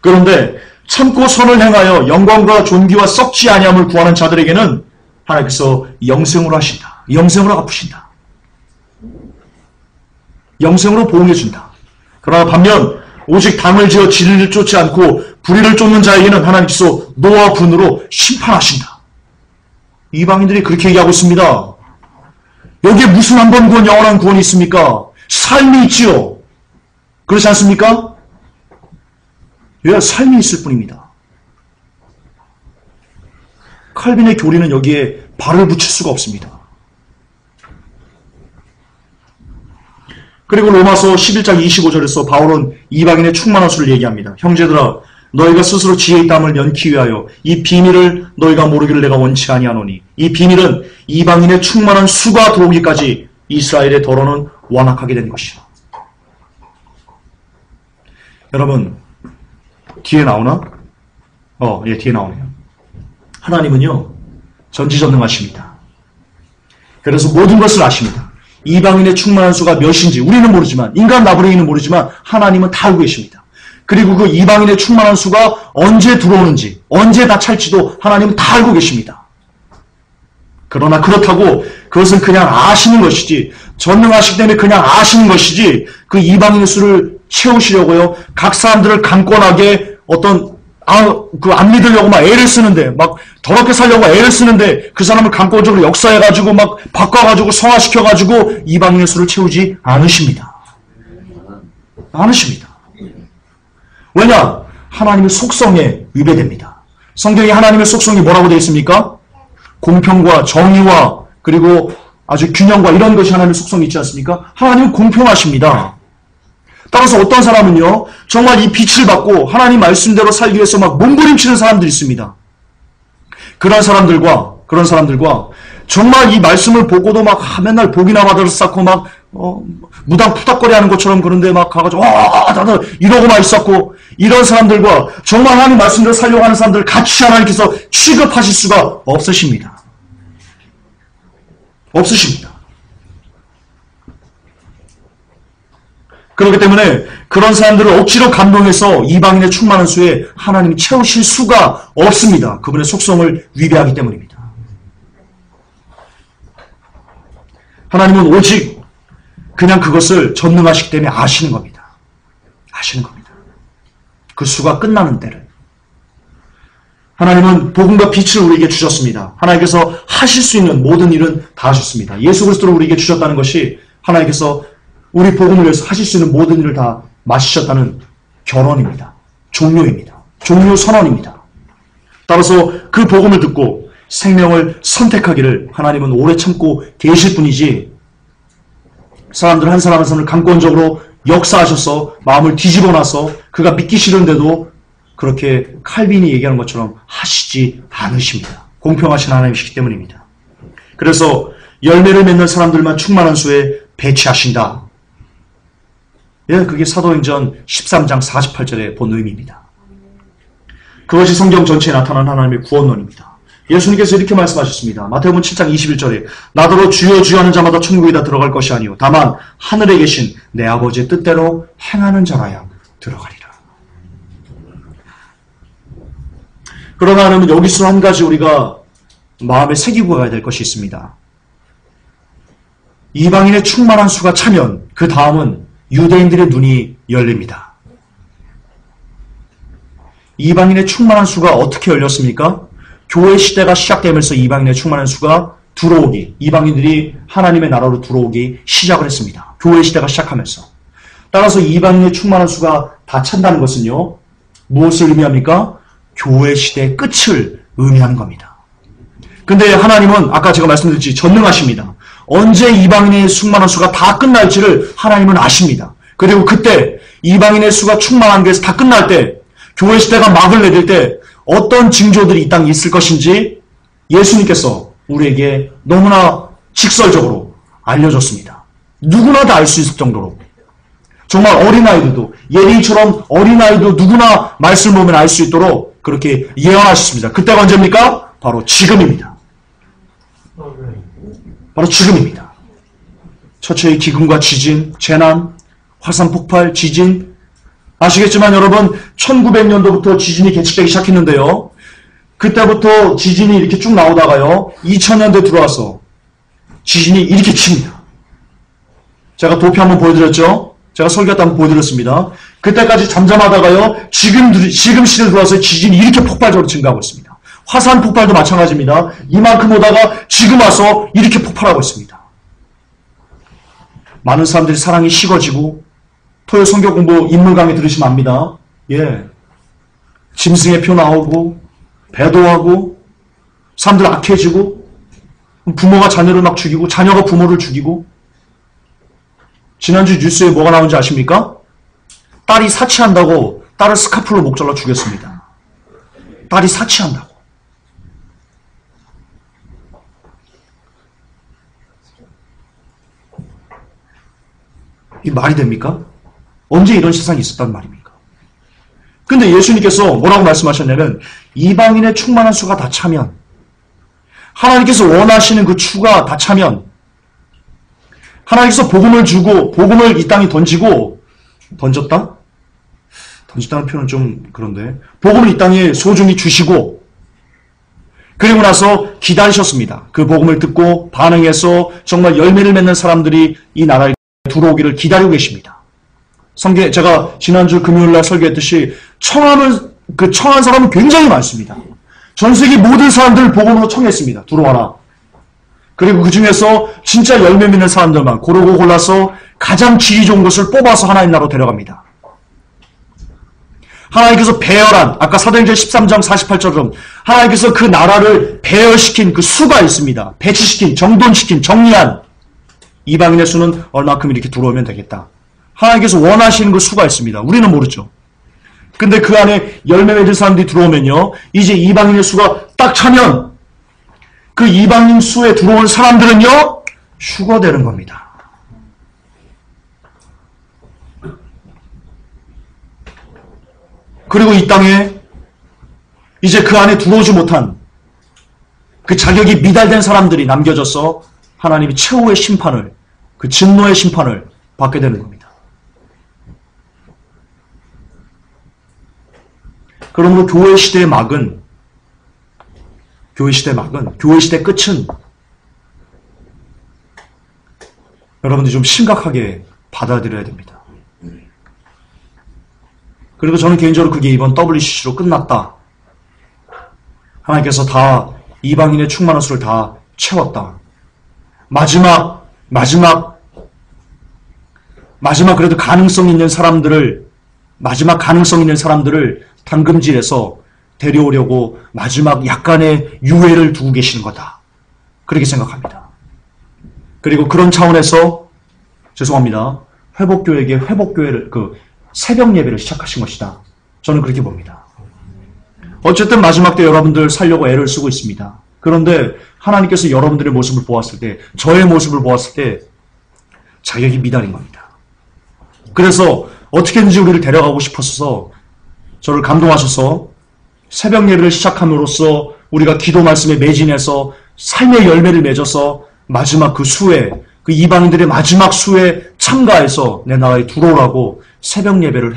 그런데 참고 선을 행하여 영광과 존귀와 썩지 아니함을 구하는 자들에게는 하나님께서 영생으로 하신다. 영생으로 갚으신다. 영생으로 보응해준다. 그러나 반면 오직 당을 지어 진리를 쫓지 않고 불의를 쫓는 자에게는 하나님께서 노와 분으로 심판하신다. 이방인들이 그렇게 얘기하고 있습니다. 여기에 무슨 한 번 구원, 영원한 구원이 있습니까? 삶이 있지요. 그렇지 않습니까? 예, 삶이 있을 뿐입니다. 칼빈의 교리는 여기에 발을 붙일 수가 없습니다. 그리고 로마서 11장 25절에서 바울은 이방인의 충만한 수를 얘기합니다. 형제들아 너희가 스스로 지혜의 땀을 면키 위하여 이 비밀을 너희가 모르기를 내가 원치 아니하노니 이 비밀은 이방인의 충만한 수가 들어오기까지 이스라엘의 더러는 완악하게 된 것이라. 여러분 뒤에 나오나? 예, 뒤에 나오네요. 하나님은요 전지전능하십니다. 그래서 모든 것을 아십니다. 이방인의 충만한 수가 몇인지 우리는 모르지만 인간 나부랭이는 모르지만 하나님은 다 알고 계십니다. 그리고 그 이방인의 충만한 수가 언제 들어오는지 언제 다 찰지도 하나님은 다 알고 계십니다. 그러나 그렇다고 그것은 그냥 아시는 것이지 전능하시기 때문에 그냥 아시는 것이지 그 이방인의 수를 채우시려고요 각 사람들을 강권하게 어떤 안 믿으려고 막 애를 쓰는데 막 더럽게 살려고 애를 쓰는데 그 사람을 강권적으로 역사해가지고 막 바꿔가지고 성화시켜가지고 이방인의 수를 채우지 않으십니다. 않으십니다. 왜냐? 하나님의 속성에 위배됩니다. 성경에 하나님의 속성이 뭐라고 되어 있습니까? 공평과 정의와 그리고 아주 균형과 이런 것이 하나님의 속성이 있지 않습니까? 하나님은 공평하십니다. 따라서 어떤 사람은요 정말 이 빛을 받고 하나님 말씀대로 살기 위해서 막 몸부림치는 사람들이 있습니다. 그런 사람들과 정말 이 말씀을 보고도 막 맨날 복이나 받아서 쌓고 막 무당 푸닥거리 하는 것처럼 그런데 막 가가지고 나도 이러고만 있었고, 이런 사람들과 정말 하나님 말씀대로 살려고 하는 사람들을 같이 하나님께서 취급하실 수가 없으십니다. 없으십니다. 그렇기 때문에 그런 사람들을 억지로 감동해서 이방인의 충만한 수에 하나님이 채우실 수가 없습니다. 그분의 속성을 위배하기 때문입니다. 하나님은 오직 그냥 그것을 전능하시기 때문에 아시는 겁니다. 아시는 겁니다. 그 수가 끝나는 때를. 하나님은 복음과 빛을 우리에게 주셨습니다. 하나님께서 하실 수 있는 모든 일은 다 하셨습니다. 예수 그리스도를 우리에게 주셨다는 것이 하나님께서 우리 복음을 위해서 하실 수 있는 모든 일을 다 마치셨다는 결론입니다. 종료입니다. 종료 선언입니다. 따라서 그 복음을 듣고 생명을 선택하기를 하나님은 오래 참고 계실 뿐이지, 사람들 한 사람 한 사람을 강권적으로 역사하셔서 마음을 뒤집어 놔서 그가 믿기 싫은데도 그렇게 칼빈이 얘기하는 것처럼 하시지 않으십니다. 공평하신 하나님이시기 때문입니다. 그래서 열매를 맺는 사람들만 충만한 수에 배치하신다. 예, 그게 사도행전 13장 48절의 본 의미입니다. 그것이 성경 전체에 나타난 하나님의 구원론입니다. 예수님께서 이렇게 말씀하셨습니다. 마태복음 7장 21절에 나더러 주여 주여 하는 자마다 천국에 다 들어갈 것이 아니요 다만 하늘에 계신 내 아버지의 뜻대로 행하는 자라야 들어가리라. 그러나 하나님은 여기서 한 가지 우리가 마음에 새기고 가야 될 것이 있습니다. 이방인의 충만한 수가 차면 그 다음은 유대인들의 눈이 열립니다. 이방인의 충만한 수가 어떻게 열렸습니까? 교회 시대가 시작되면서 이방인의 충만한 수가 들어오기, 이방인들이 하나님의 나라로 들어오기 시작을 했습니다. 교회 시대가 시작하면서. 따라서 이방인의 충만한 수가 다 찬다는 것은요, 무엇을 의미합니까? 교회 시대의 끝을 의미하는 겁니다. 근데 하나님은 아까 제가 말씀드렸지 전능하십니다. 언제 이방인의 충만한 수가 다 끝날지를 하나님은 아십니다. 그리고 그때 이방인의 수가 충만한 게 다 끝날 때, 교회 시대가 막을 내릴 때 어떤 징조들이 이 땅에 있을 것인지 예수님께서 우리에게 너무나 직설적으로 알려줬습니다. 누구나 다 알 수 있을 정도로. 정말 어린아이들도, 예리처럼 어린아이도 누구나 말씀 보면 알 수 있도록 그렇게 예언하셨습니다. 그때가 언제입니까? 바로 지금입니다. 바로 지금입니다. 처처의 기근과 지진, 재난, 화산 폭발, 지진. 아시겠지만 여러분, 1900년도부터 지진이 계측되기 시작했는데요. 그때부터 지진이 이렇게 쭉 나오다가요, 2000년대에 들어와서 지진이 이렇게 칩니다. 제가 도표 한번 보여드렸죠? 제가 설교 때 한번 보여드렸습니다. 그때까지 잠잠하다가요, 지금 시대에 들어와서 지진이 이렇게 폭발적으로 증가하고 있습니다. 화산 폭발도 마찬가지입니다. 이만큼 오다가 지금 와서 이렇게 폭발하고 있습니다. 많은 사람들이 사랑이 식어지고, 토요 성경 공부 인물 강의 들으시면 압니다. 예. 짐승의 표 나오고, 배도하고, 사람들 악해지고, 부모가 자녀를 막 죽이고, 자녀가 부모를 죽이고. 지난주 뉴스에 뭐가 나온지 아십니까? 딸이 사치한다고 딸을 스카프로 목 잘라 죽였습니다. 딸이 사치한다고. 이 말이 됩니까? 언제 이런 세상이 있었단 말입니까? 근데 예수님께서 뭐라고 말씀하셨냐면, 이방인의 충만한 수가 다 차면, 하나님께서 원하시는 그 추가 다 차면, 하나님께서 복음을 주고, 복음을 이 땅에 던지고, 던졌다? 던졌다는 표현은 좀 그런데, 복음을 이 땅에 소중히 주시고, 그리고 나서 기다리셨습니다. 그 복음을 듣고 반응해서 정말 열매를 맺는 사람들이 이 나라에 들어오기를 기다리고 계십니다. 제가 지난주 금요일날 설교했듯이 청한 사람은 굉장히 많습니다. 전 세계 모든 사람들을 복음으로 청했습니다. 들어와라. 그리고 그 중에서 진짜 열매 맺는 사람들만 고르고 골라서 가장 질이 좋은 것을 뽑아서 하나님 나라로 데려갑니다. 하나님께서 배열한, 아까 사도행전 13장 48절처럼 하나님께서 그 나라를 배열시킨 그 수가 있습니다. 배치시킨, 정돈시킨, 정리한 이방인의 수는 얼마큼 이렇게 들어오면 되겠다. 하나님께서 원하시는 그 수가 있습니다. 우리는 모르죠. 근데 그 안에 열매 맺을 사람들이 들어오면요, 이제 이방인의 수가 딱 차면 그 이방인 수에 들어온 사람들은요, 휴거되는 겁니다. 그리고 이 땅에 이제 그 안에 들어오지 못한 그 자격이 미달된 사람들이 남겨져서 하나님이 최후의 심판을, 그 진노의 심판을 받게 되는 겁니다. 그러므로 교회 시대의 막은, 교회 시대 끝은 여러분들이 좀 심각하게 받아들여야 됩니다. 그리고 저는 개인적으로 그게 이번 WCC로 끝났다. 하나님께서 다 이방인의 충만한 수를 다 채웠다. 마지막 그래도 가능성 있는 사람들을 당금질해서 데려오려고 마지막 약간의 유예를 두고 계시는 거다. 그렇게 생각합니다. 그리고 그런 차원에서 죄송합니다. 회복교회를 새벽 예배를 시작하신 것이다. 저는 그렇게 봅니다. 어쨌든 마지막 때 여러분들 살려고 애를 쓰고 있습니다. 그런데 하나님께서 여러분들의 모습을 보았을 때, 저의 모습을 보았을 때 자격이 미달인 겁니다. 그래서 어떻게든지 우리를 데려가고 싶어서 저를 감동하셔서 새벽 예배를 시작함으로써 우리가 기도 말씀에 매진해서 삶의 열매를 맺어서 마지막 그 수에, 그 이방인들의 마지막 수에 참가해서 내 나라에 들어오라고 새벽 예배를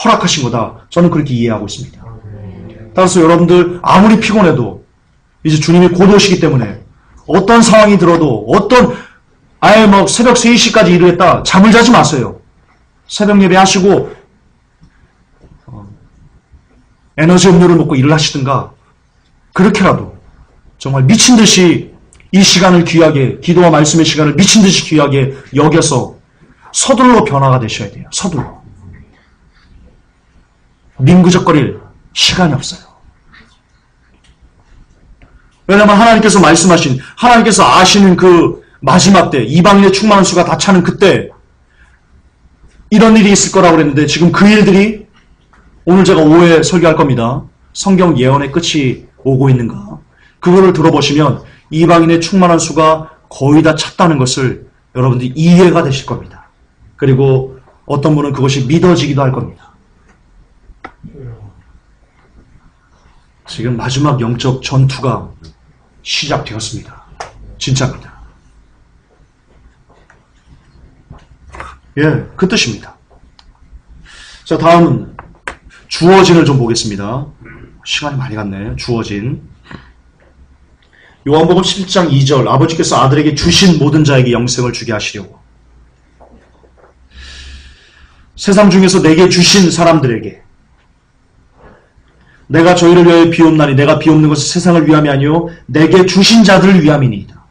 허락하신 거다. 저는 그렇게 이해하고 있습니다. 따라서 여러분들 아무리 피곤해도 이제 주님이 곧 오시기 때문에 어떤 상황이 들어도 새벽 3시까지 일을 했다. 잠을 자지 마세요. 새벽 예배 하시고 에너지 음료를 먹고 일을 하시든가 그렇게라도 정말 미친 듯이 이 시간을 귀하게, 기도와 말씀의 시간을 미친 듯이 귀하게 여겨서 서둘러 변화가 되셔야 돼요. 서둘러. 민구적거릴 시간이 없어요. 왜냐하면 하나님께서 말씀하신, 하나님께서 아시는 그 마지막 때, 이방인의 충만한 수가 다 차는 그때 이런 일이 있을 거라고 그랬는데 지금 그 일들이 오늘 제가 오후에 설교할 겁니다. 성경 예언의 끝이 오고 있는가. 그거를 들어보시면 이방인의 충만한 수가 거의 다 찼다는 것을 여러분들이 이해가 되실 겁니다. 그리고 어떤 분은 그것이 믿어지기도 할 겁니다. 지금 마지막 영적 전투가 시작되었습니다. 진짜입니다. 예, 그 뜻입니다. 자, 다음은 주어진을 좀 보겠습니다. 시간이 많이 갔네. 주어진. 요한복음 11장 2절, 아버지께서 아들에게 주신 모든 자에게 영생을 주게 하시려고. 세상 중에서 내게 주신 사람들에게, 내가 저희를 위하여 비옵나니 내가 비옵는 것은 세상을 위함이 아니요 내게 주신 자들을 위함이니이다.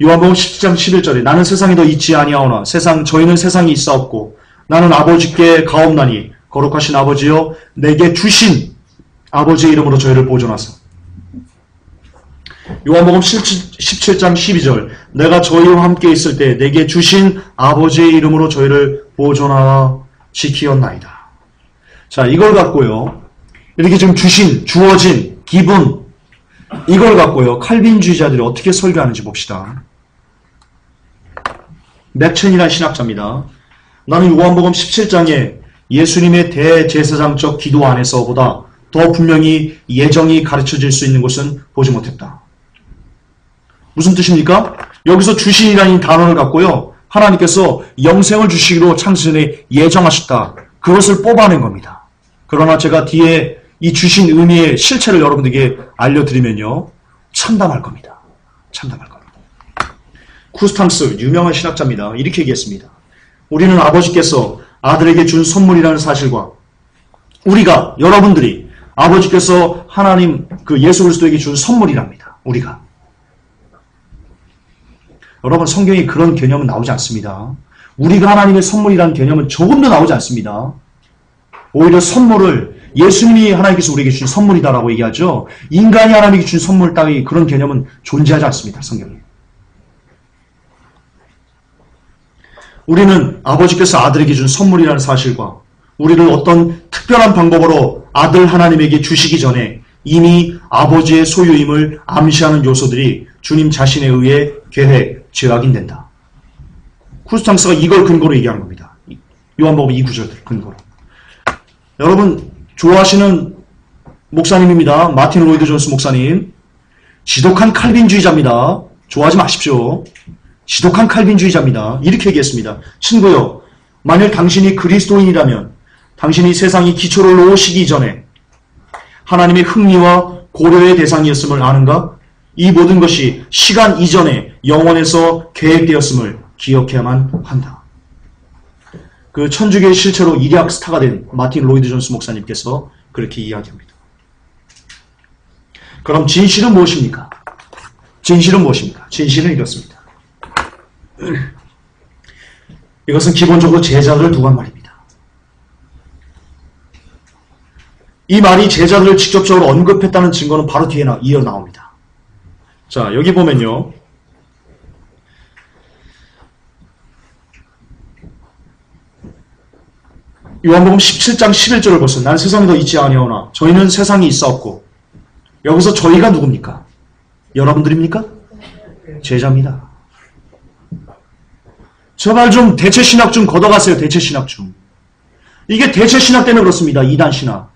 요한복음 17장 11절에 나는 세상에 더 있지 아니하오나 저희는 세상이 있사옵고 나는 아버지께 가옵나니 거룩하신 아버지여 내게 주신 아버지의 이름으로 저희를 보존하사. 요한복음 17장 12절 내가 저희와 함께 있을 때 내게 주신 아버지의 이름으로 저희를 보존하여 지키었나이다. 자, 이걸 갖고요, 이렇게 지금 주어진, 기분, 이걸 갖고요, 칼빈주의자들이 어떻게 설교하는지 봅시다. 맥천이라는 신학자입니다. 나는 요한복음 17장에 예수님의 대제사장적 기도 안에서보다 더 분명히 예정이 가르쳐질 수 있는 것은 보지 못했다. 무슨 뜻입니까? 여기서 주신이라는 단어를 갖고요, 하나님께서 영생을 주시기로 창세전에 예정하셨다. 그것을 뽑아낸 겁니다. 그러나 제가 뒤에 이 주신 의미의 실체를 여러분들에게 알려드리면요, 참담할 겁니다. 참담할 겁니다. 쿠스탕스, 유명한 신학자입니다. 이렇게 얘기했습니다. 우리는 아버지께서 아들에게 준 선물이라는 사실과 우리가, 여러분들이 아버지께서 하나님, 예수 그리스도에게 준 선물이랍니다. 우리가. 여러분, 성경에 그런 개념은 나오지 않습니다. 우리가 하나님의 선물이라는 개념은 조금도 나오지 않습니다. 오히려 선물을 예수님이 하나님께서 우리에게 주신 선물이다라고 얘기하죠. 인간이 하나님에게 준 선물 따위 그런 개념은 존재하지 않습니다. 성경에. 우리는 아버지께서 아들에게 준 선물이라는 사실과 우리를 어떤 특별한 방법으로 아들 하나님에게 주시기 전에 이미 아버지의 소유임을 암시하는 요소들이 주님 자신에 의해 계획, 제약인된다. 쿠스탕스가 이걸 근거로 얘기하는 겁니다. 요한복음 이 구절들 근거로. 여러분 좋아하시는 목사님입니다. 마틴 로이드 존스 목사님. 지독한 칼빈주의자입니다. 좋아하지 마십시오. 지독한 칼빈주의자입니다. 이렇게 얘기했습니다. 친구요, 만일 당신이 그리스도인이라면 당신이 세상이 기초를 놓으시기 전에 하나님의 흥미와 고려의 대상이었음을 아는가? 이 모든 것이 시간 이전에 영원에서 계획되었음을 기억해야만 한다. 그 천주교의 실체로 일약 스타가 된 마틴 로이드 존스 목사님께서 그렇게 이야기합니다. 그럼 진실은 무엇입니까? 진실은 무엇입니까? 진실은 이렇습니다. 이것은 기본적으로 제자들을 두고 한 말입니다. 이 말이 제자들을 직접적으로 언급했다는 증거는 바로 뒤에 이어 나옵니다. 자, 여기 보면요. 요한복음 17장 11절을 보세요. 난 세상에 더 있지 아니하오나 저희는 세상에 있사옵고. 여기서 저희가 누굽니까? 여러분들입니까? 제자입니다. 제발 좀 대체신학 좀 걷어가세요. 대체신학 좀. 이게 대체신학 때문에 그렇습니다. 이단신학.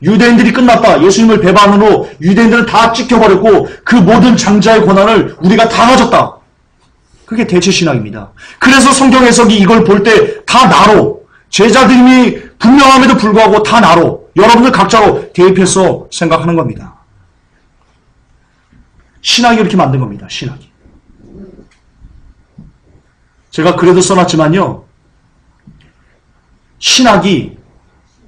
유대인들이 끝났다. 예수님을 배반한 후 유대인들은 다 찍혀버렸고 그 모든 장자의 권한을 우리가 다 가졌다. 그게 대체신학입니다. 그래서 성경 해석이 이걸 볼 때 다 나로, 제자들이 분명함에도 불구하고 다 나로, 여러분들 각자로 대입해서 생각하는 겁니다. 신학이 이렇게 만든 겁니다. 신학이. 제가 그래도 써놨지만요. 신학이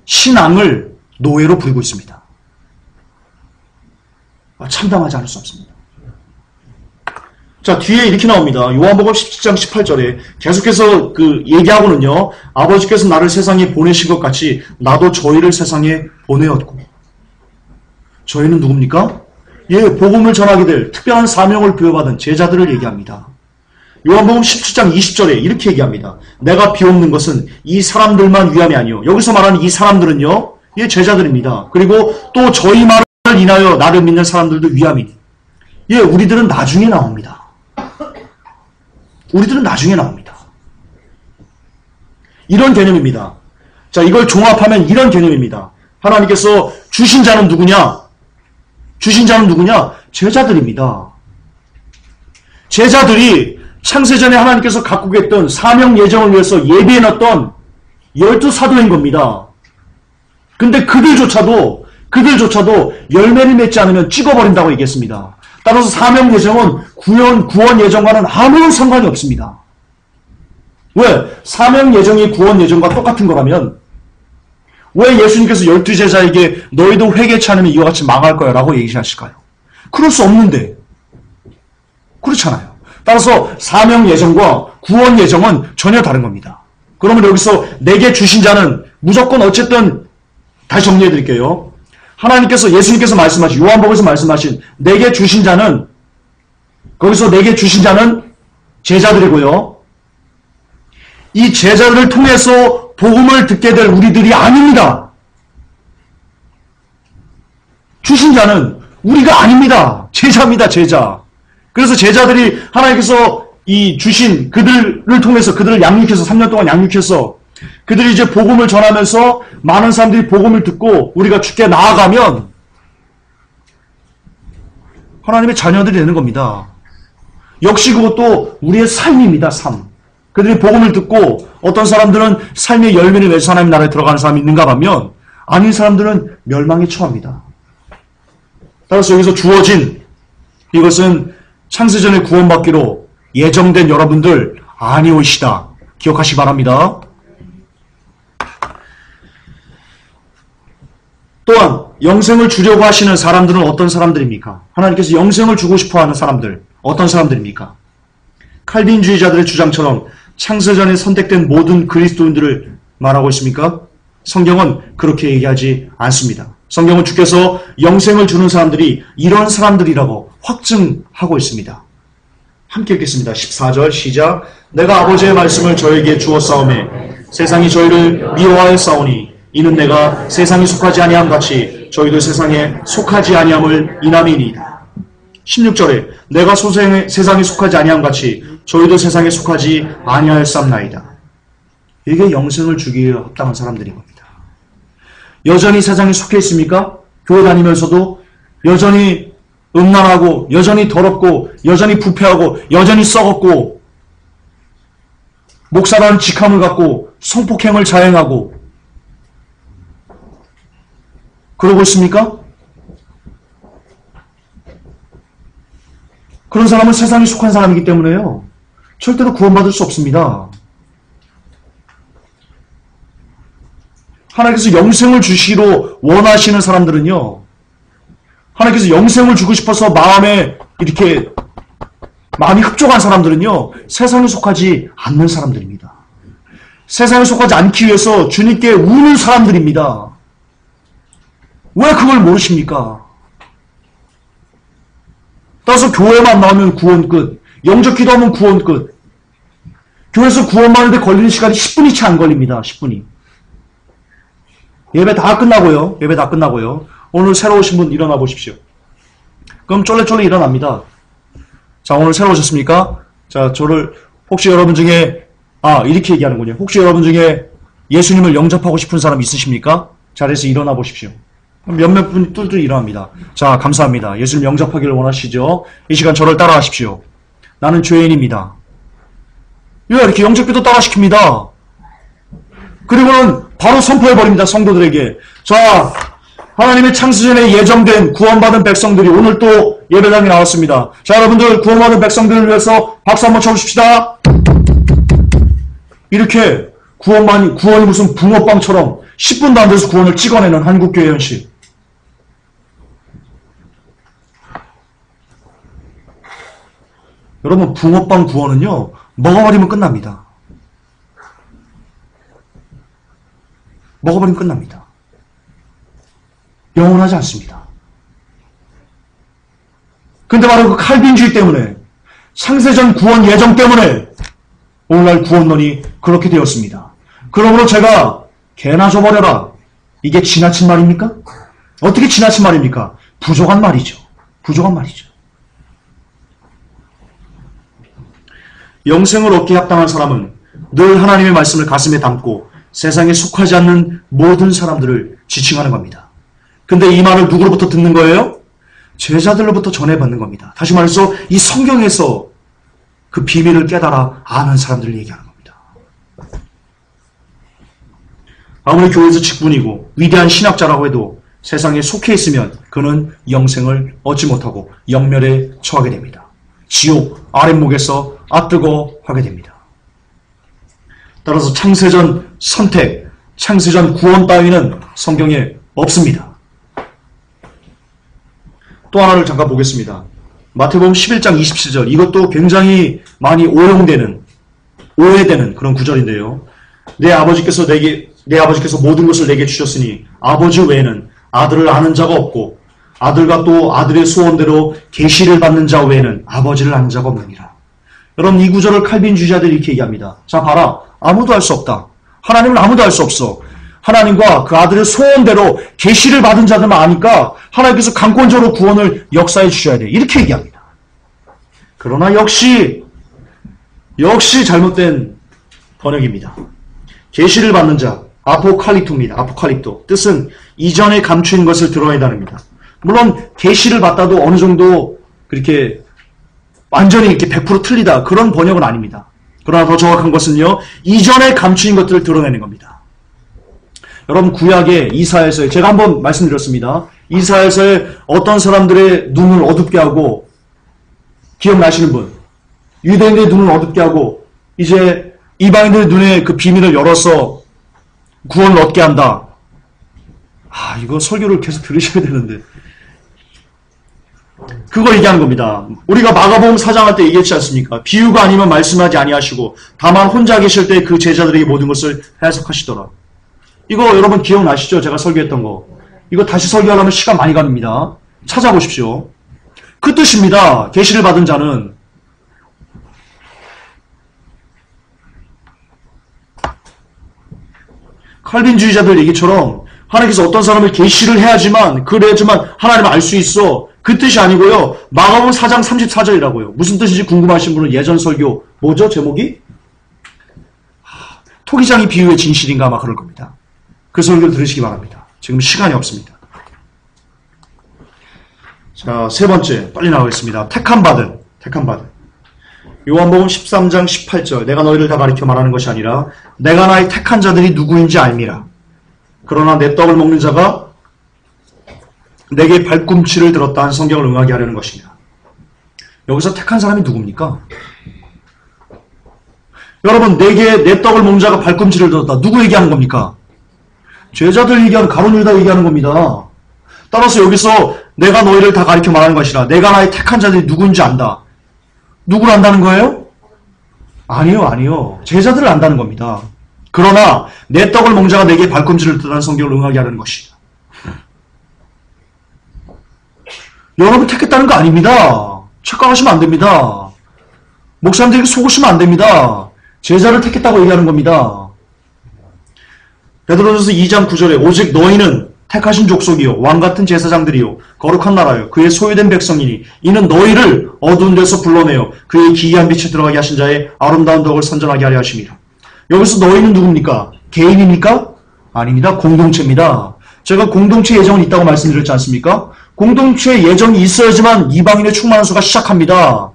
신앙을 노예로 부리고 있습니다. 참담하지 않을 수 없습니다. 자, 뒤에 이렇게 나옵니다. 요한복음 17장 18절에 계속해서 얘기하고는요. 아버지께서 나를 세상에 보내신 것 같이 나도 저희를 세상에 보내었고. 저희는 누굽니까? 예, 복음을 전하게 될 특별한 사명을 부여받은 제자들을 얘기합니다. 요한복음 17장 20절에 이렇게 얘기합니다. 내가 비옵는 것은 이 사람들만 위함이 아니요. 여기서 말하는 이 사람들은요. 예, 제자들입니다. 그리고 또 저희 말을 인하여 나를 믿는 사람들도 위함이니. 예, 우리들은 나중에 나옵니다. 우리들은 나중에 나옵니다. 이런 개념입니다. 자, 이걸 종합하면 이런 개념입니다. 하나님께서 주신 자는 누구냐? 주신 자는 누구냐? 제자들입니다. 제자들이 창세전에 하나님께서 갖고 계셨던 사명 예정을 위해서 예비해놨던 12사도인 겁니다. 근데 그들조차도 열매를 맺지 않으면 찍어버린다고 얘기했습니다. 따라서 사명 예정은 구원 예정과는 아무 상관이 없습니다. 왜? 사명 예정이 구원 예정과 똑같은 거라면 왜 예수님께서 12제자에게 너희도 회개치 않으면 이와 같이 망할 거야 라고 얘기하실까요? 그럴 수 없는데. 그렇잖아요. 따라서 사명 예정과 구원 예정은 전혀 다른 겁니다. 그러면 여기서 내게 주신 자는 무조건 어쨌든 다시 정리해 드릴게요. 하나님께서 예수님께서 말씀하신 요한복음에서 말씀하신 내게 주신 자는 거기서 내게 주신 자는 제자들이고요. 이 제자들을 통해서 복음을 듣게 될 우리들이 아닙니다. 주신 자는 우리가 아닙니다. 제자입니다. 제자. 그래서 제자들이 하나님께서 이 주신 그들을 통해서 그들을 양육해서 3년 동안 양육해서 그들이 이제 복음을 전하면서 많은 사람들이 복음을 듣고 우리가 주께 나아가면 하나님의 자녀들이 되는 겁니다. 역시 그것도 우리의 삶입니다. 삶. 그들이 복음을 듣고 어떤 사람들은 삶의 열매를 맺어서 하나님 나라에 들어가는 사람이 있는가 하면 아닌 사람들은 멸망에 처합니다. 따라서 여기서 주어진 이것은 창세전에 구원받기로 예정된 여러분들 아니오시다. 기억하시기 바랍니다. 또한 영생을 주려고 하시는 사람들은 어떤 사람들입니까? 하나님께서 영생을 주고 싶어하는 사람들 어떤 사람들입니까? 칼빈주의자들의 주장처럼 창세전에 선택된 모든 그리스도인들을 말하고 있습니까? 성경은 그렇게 얘기하지 않습니다. 성경은 주께서 영생을 주는 사람들이 이런 사람들이라고 확증하고 있습니다. 함께 읽겠습니다. 14절 시작. 내가 아버지의 말씀을 저에게 주었사오매 세상이 저희를 미워하였사오니 이는 내가 세상에 속하지 아니함 같이 저희도 세상에 속하지 아니함을 인함이니이다. 16절에 내가 세상에 속하지 아니함 같이 저희도 세상에 속하지 아니하였삼나이다. 이게 영생을 주기에 합당한 사람들인 겁니다. 여전히 세상에 속해 있습니까? 교회 다니면서도 여전히 음란하고 여전히 더럽고 여전히 부패하고 여전히 썩었고 목사라는 직함을 갖고 성폭행을 자행하고 그러고 있습니까? 그런 사람은 세상에 속한 사람이기 때문에요. 절대로 구원받을 수 없습니다. 하나님께서 영생을 주시기로 원하시는 사람들은요. 하나님께서 영생을 주고 싶어서 마음에 이렇게 마음이 흡족한 사람들은요. 세상에 속하지 않는 사람들입니다. 세상에 속하지 않기 위해서 주님께 우는 사람들입니다. 왜 그걸 모르십니까? 따라서 교회만 나오면 구원 끝. 영접 기도하면 구원 끝. 교회에서 구원받는데 걸리는 시간이 10분이 채 안 걸립니다. 10분이. 예배 다 끝나고요. 예배 다 끝나고요. 오늘 새로 오신 분 일어나 보십시오. 그럼 쫄래쫄래 일어납니다. 자, 오늘 새로 오셨습니까? 자, 저를 혹시 여러분 중에 이렇게 얘기하는군요. 혹시 여러분 중에 예수님을 영접하고 싶은 사람 있으십니까? 자리에서 일어나 보십시오. 몇몇 분이 뚫뚫 일어납니다. 자, 감사합니다. 예수님 영접하기를 원하시죠? 이 시간 저를 따라하십시오. 나는 죄인입니다. 왜 이렇게 영접기도 따라시킵니다. 그리고는 바로 선포해버립니다. 성도들에게. 자, 하나님의 창세전에 예정된 구원받은 백성들이 오늘 또 예배당에 나왔습니다. 자, 여러분들 구원받은 백성들을 위해서 박수 한번 쳐주십시다. 이렇게 구원이 무슨 붕어빵처럼 10분도 안 돼서 구원을 찍어내는 한국교회 현실. 여러분, 붕어빵 구원은요, 먹어버리면 끝납니다. 먹어버리면 끝납니다. 영원하지 않습니다. 근데 바로 그 칼빈주의 때문에, 창세전 구원 예정 때문에, 오늘날 구원론이 그렇게 되었습니다. 그러므로 제가, 개나 줘버려라. 이게 지나친 말입니까? 어떻게 지나친 말입니까? 부족한 말이죠. 부족한 말이죠. 영생을 얻기에 합당한 사람은 늘 하나님의 말씀을 가슴에 담고 세상에 속하지 않는 모든 사람들을 지칭하는 겁니다. 근데 이 말을 누구로부터 듣는 거예요? 제자들로부터 전해받는 겁니다. 다시 말해서 이 성경에서 그 비밀을 깨달아 아는 사람들을 얘기하는 겁니다. 아무리 교회에서 직분이고 위대한 신학자라고 해도 세상에 속해 있으면 그는 영생을 얻지 못하고 영멸에 처하게 됩니다. 지옥 아랫목에서 아뜨거 하게 됩니다. 따라서 창세전 선택, 창세전 구원 따위는 성경에 없습니다. 또 하나를 잠깐 보겠습니다. 마태복음 11장 27절. 이것도 굉장히 많이 오해되는 그런 구절인데요. 내 아버지께서 모든 것을 내게 주셨으니 아버지 외에는 아들을 아는 자가 없고 아들과 또 아들의 소원대로 계시를 받는 자 외에는 아버지를 아는 자가 없느니라. 여러분, 이 구절을 칼빈주의자들이 이렇게 얘기합니다. 자, 봐라. 아무도 알 수 없다. 하나님은 아무도 알 수 없어. 하나님과 그 아들의 소원대로 계시를 받은 자들만 아니까 하나님께서 강권적으로 구원을 역사해 주셔야 돼. 이렇게 얘기합니다. 그러나 역시 잘못된 번역입니다. 계시를 받는 자, 아포칼립토입니다. 아포칼립토. 뜻은 이전에 감추인 것을 드러내다입니다. 물론 계시를 받다도 어느 정도 그렇게 완전히 이렇게 100% 틀리다. 그런 번역은 아닙니다. 그러나 더 정확한 것은요. 이전에 감추인 것들을 드러내는 겁니다. 여러분, 구약의 이사야서에 제가 한번 말씀드렸습니다. 이사야서에 어떤 사람들의 눈을 어둡게 하고, 기억나시는 분? 유대인들의 눈을 어둡게 하고 이제 이방인들의 눈에 그 비밀을 열어서 구원을 얻게 한다. 이거 설교를 계속 들으셔야 되는데 그거 얘기하는 겁니다. 우리가 마가복음 4장 할 때 얘기했지 않습니까? 비유가 아니면 말씀하지 아니하시고 다만 혼자 계실 때 그 제자들에게 모든 것을 해석하시더라. 이거 여러분 기억나시죠? 제가 설교했던 거. 이거 다시 설교하려면 시간 많이 갑니다. 찾아보십시오. 그 뜻입니다. 계시를 받은 자는. 칼빈주의자들 얘기처럼 하나님께서 어떤 사람을 계시를 해야지만 그래야지만 하나님을 알 수 있어. 그 뜻이 아니고요. 마가복음 4장 34절이라고요. 무슨 뜻인지 궁금하신 분은 예전 설교 뭐죠? 제목이? 토기장이 비유의 진실인가 아마 그럴 겁니다. 그 설교를 들으시기 바랍니다. 지금 시간이 없습니다. 자, 세 번째 빨리 나가겠습니다. 택함 받은. 요한복음 13장 18절 내가 너희를 다 가리켜 말하는 것이 아니라 내가 나의 택한 자들이 누구인지 알미라. 그러나 내 떡을 먹는 자가 내게 발꿈치를 들었다 한 성경을 응하게 하려는 것입니다. 여기서 택한 사람이 누굽니까? 여러분, 내 떡을 먹는 자가 발꿈치를 들었다. 누구 얘기하는 겁니까? 제자들 얘기하는 가룟 유다 얘기하는 겁니다. 따라서 여기서 내가 너희를 다 가리켜 말하는 것이라 내가 나의 택한 자들이 누구인지 안다. 누구를 안다는 거예요? 아니요. 제자들을 안다는 겁니다. 그러나 내 떡을 먹는 자가 내게 발꿈치를 들었다는 성경을 응하게 하려는 것이다. 여러분 택했다는 거 아닙니다. 착각하시면 안 됩니다. 목사님들에게 속으시면 안 됩니다. 제자를 택했다고 얘기하는 겁니다. 베드로전서 2장 9절에 오직 너희는 택하신 족속이요 왕같은 제사장들이요 거룩한 나라요 그의 소유된 백성이니 이는 너희를 어두운 데서 불러내어 그의 기이한 빛에 들어가게 하신 자의 아름다운 덕을 선전하게 하려 하심이라. 여기서 너희는 누굽니까? 개인입니까? 아닙니다. 공동체입니다. 제가 공동체 예정은 있다고 말씀드렸지 않습니까? 공동체 예정이 있어야지만 이방인의 충만한 수가 시작합니다.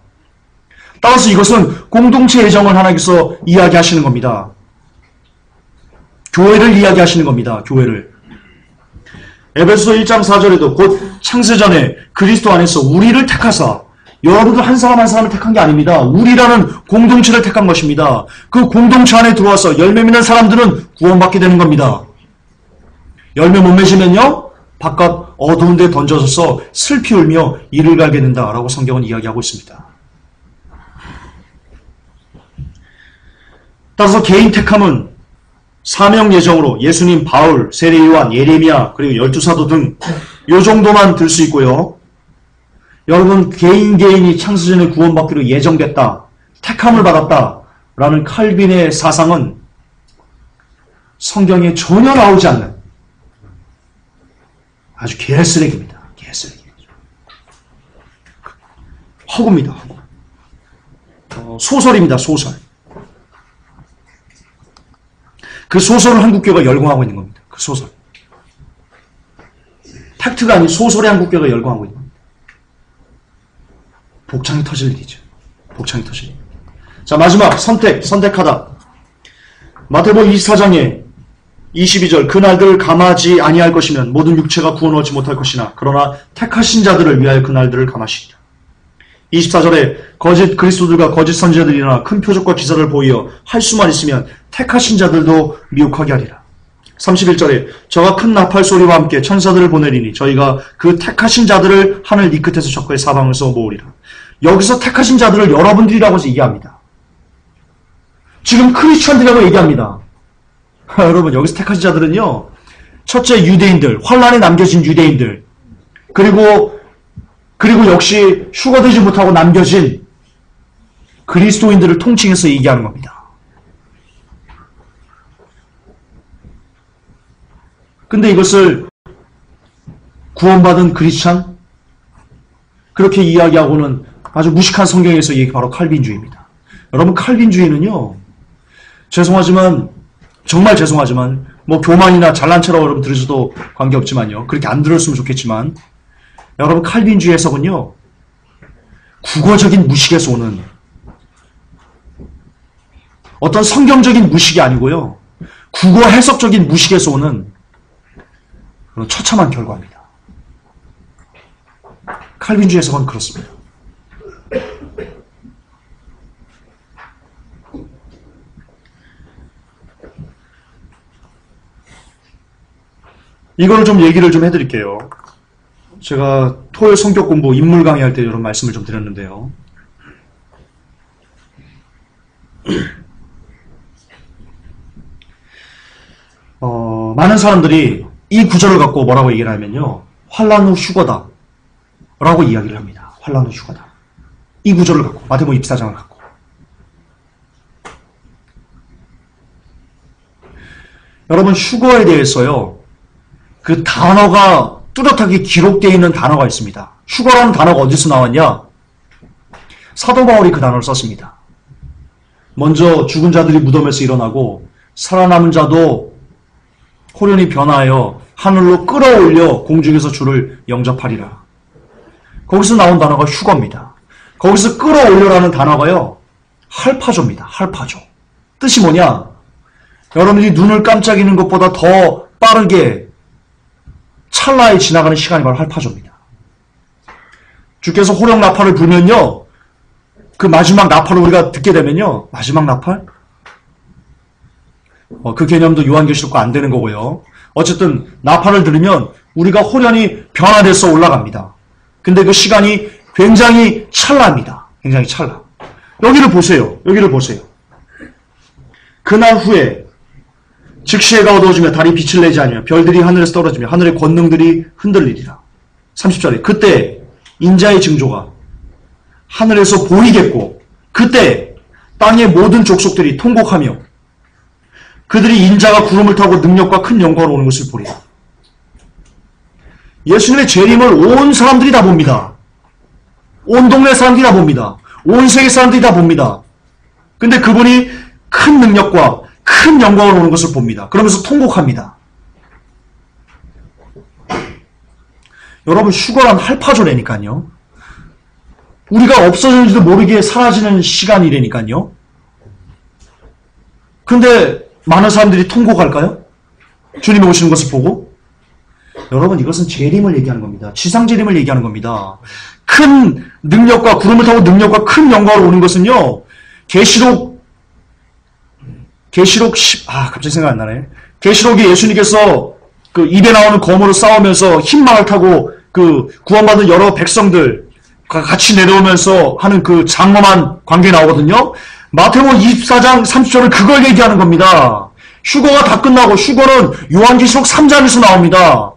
따라서 이것은 공동체 예정을 하나님께서 이야기하시는 겁니다. 교회를 이야기하시는 겁니다. 교회를. 에베소서 1장 4절에도 곧 창세전에 그리스도 안에서 우리를 택하사 여러분들 한 사람 한 사람을 택한 게 아닙니다. 우리라는 공동체를 택한 것입니다. 그 공동체 안에 들어와서 열매 맺는 사람들은 구원받게 되는 겁니다. 열매 못 맺으면요 바깥 어두운 데 던져져서 슬피 울며 이를 갈게 된다라고 성경은 이야기하고 있습니다. 따라서 개인 택함은 사명 예정으로 예수님, 바울, 세례 요한, 예레미야 그리고 12사도 등 요 정도만 들 수 있고요. 여러분 개인이 창세전에 구원받기로 예정됐다, 택함을 받았다라는 칼빈의 사상은 성경에 전혀 나오지 않는 아주 개쓰레기입니다. 개쓰레기. 허구입니다. 허구. 소설입니다. 소설. 그 소설을 한국교회가 열광하고 있는 겁니다. 그 소설. 팩트가 아닌 소설의 한국교회가 열광하고 있는 겁니다. 복창이 터질 일이죠. 복창이 터질 일. 자, 마지막 선택하다. 마태복음 24장에 22절 그날들을 감하지 아니할 것이면 모든 육체가 구원 얻지 못할 것이나 그러나 택하신 자들을 위하여 그날들을 감하시리라. 24절에 거짓 그리스도들과 거짓 선지자들이나 큰 표적과 기사를 보이어 할 수만 있으면 택하신 자들도 미혹하게 하리라. 31절에 저가 큰 나팔 소리와 함께 천사들을 보내리니 저희가 그 택하신 자들을 하늘 이 끝에서 저 끝의 사방에서 모으리라. 여기서 택하신 자들을 여러분들이라고 얘기합니다. 지금 크리스천들이라고 얘기합니다. 여러분 여기서 택하신 자들은요 첫째 유대인들, 환란에 남겨진 유대인들 그리고 역시 휴거되지 못하고 남겨진 그리스도인들을 통칭해서 얘기하는 겁니다. 근데 이것을 구원받은 크리스찬 그렇게 이야기하고는 아주 무식한 성경에서 얘기 바로 칼빈주의입니다. 여러분 칼빈주의는요 죄송하지만 정말 죄송하지만 뭐 교만이나 잘난 체라고 여러분 들으셔도 관계없지만요 그렇게 안 들었으면 좋겠지만 여러분 칼빈주의 해석은요 국어적인 무식에서 오는 어떤 성경적인 무식이 아니고요 국어 해석적인 무식에서 오는 그런 처참한 결과입니다. 칼빈주의 해석은 그렇습니다. 이거를 좀 얘기를 좀 해드릴게요. 제가 토요일 성격 공부 인물 강의할 때 이런 말씀을 좀 드렸는데요. 많은 사람들이 이 구절을 갖고 뭐라고 얘기를 하면요. 환란 후 휴거다 라고 이야기를 합니다. 환란 후 휴거다. 이 구절을 갖고 마태복음 24장을 갖고 여러분, 휴거에 대해서요, 그 단어가 뚜렷하게 기록되어 있는 단어가 있습니다. 휴거라는 단어가 어디서 나왔냐? 사도 바울이 그 단어를 썼습니다. 먼저 죽은 자들이 무덤에서 일어나고 살아남은 자도 호련히 변하여 하늘로 끌어올려 공중에서 주를 영접하리라. 거기서 나온 단어가 휴거입니다. 거기서 끌어올려라는 단어가요, 할파조입니다. 할파조. 뜻이 뭐냐? 여러분들이 눈을 깜짝이는 것보다 더 빠르게 찰나에 지나가는 시간이 바로 할파조입니다. 주께서 호령 나팔을 불면요, 그 마지막 나팔을 우리가 듣게 되면요, 마지막 나팔? 그 개념도 요한계시록과 안 되는 거고요. 어쨌든 나팔을 들으면 우리가 호련히 변화돼서 올라갑니다. 근데 그 시간이 굉장히 찰나입니다. 굉장히 찰나. 여기를 보세요. 여기를 보세요. 그날 후에 즉시 해가 어두워지며 달이 빛을 내지 않으며 별들이 하늘에서 떨어지며 하늘의 권능들이 흔들리리라. 30절에 그때 인자의 징조가 하늘에서 보이겠고 그때 땅의 모든 족속들이 통곡하며 그들이 인자가 구름을 타고 능력과 큰 영광으로 오는 것을 보리라. 예수님의 재림을 온 사람들이 다 봅니다. 온 동네 사람들이 다 봅니다. 온 세계 사람들이 다 봅니다. 근데 그분이 큰 능력과 큰 영광으로 오는 것을 봅니다. 그러면서 통곡합니다. 여러분, 휴거란 할파조라니까요. 우리가 없어졌는지도 모르게 사라지는 시간이라니까요. 근데 많은 사람들이 통곡할까요? 주님이 오시는 것을 보고? 여러분, 이것은 재림을 얘기하는 겁니다. 지상재림을 얘기하는 겁니다. 큰 능력과 구름을 타고 능력과 큰 영광으로 오는 것은요, 계시록 10, 갑자기 생각 안 나네. 계시록에 예수님께서 그 입에 나오는 검으로 싸우면서 흰마을 타고 그 구원받은 여러 백성들 같이 내려오면서 하는 그 장엄한 광경이 나오거든요. 마태복음 24장 30절은 그걸 얘기하는 겁니다. 휴거가 다 끝나고 휴거는 요한계시록 3장에서 나옵니다.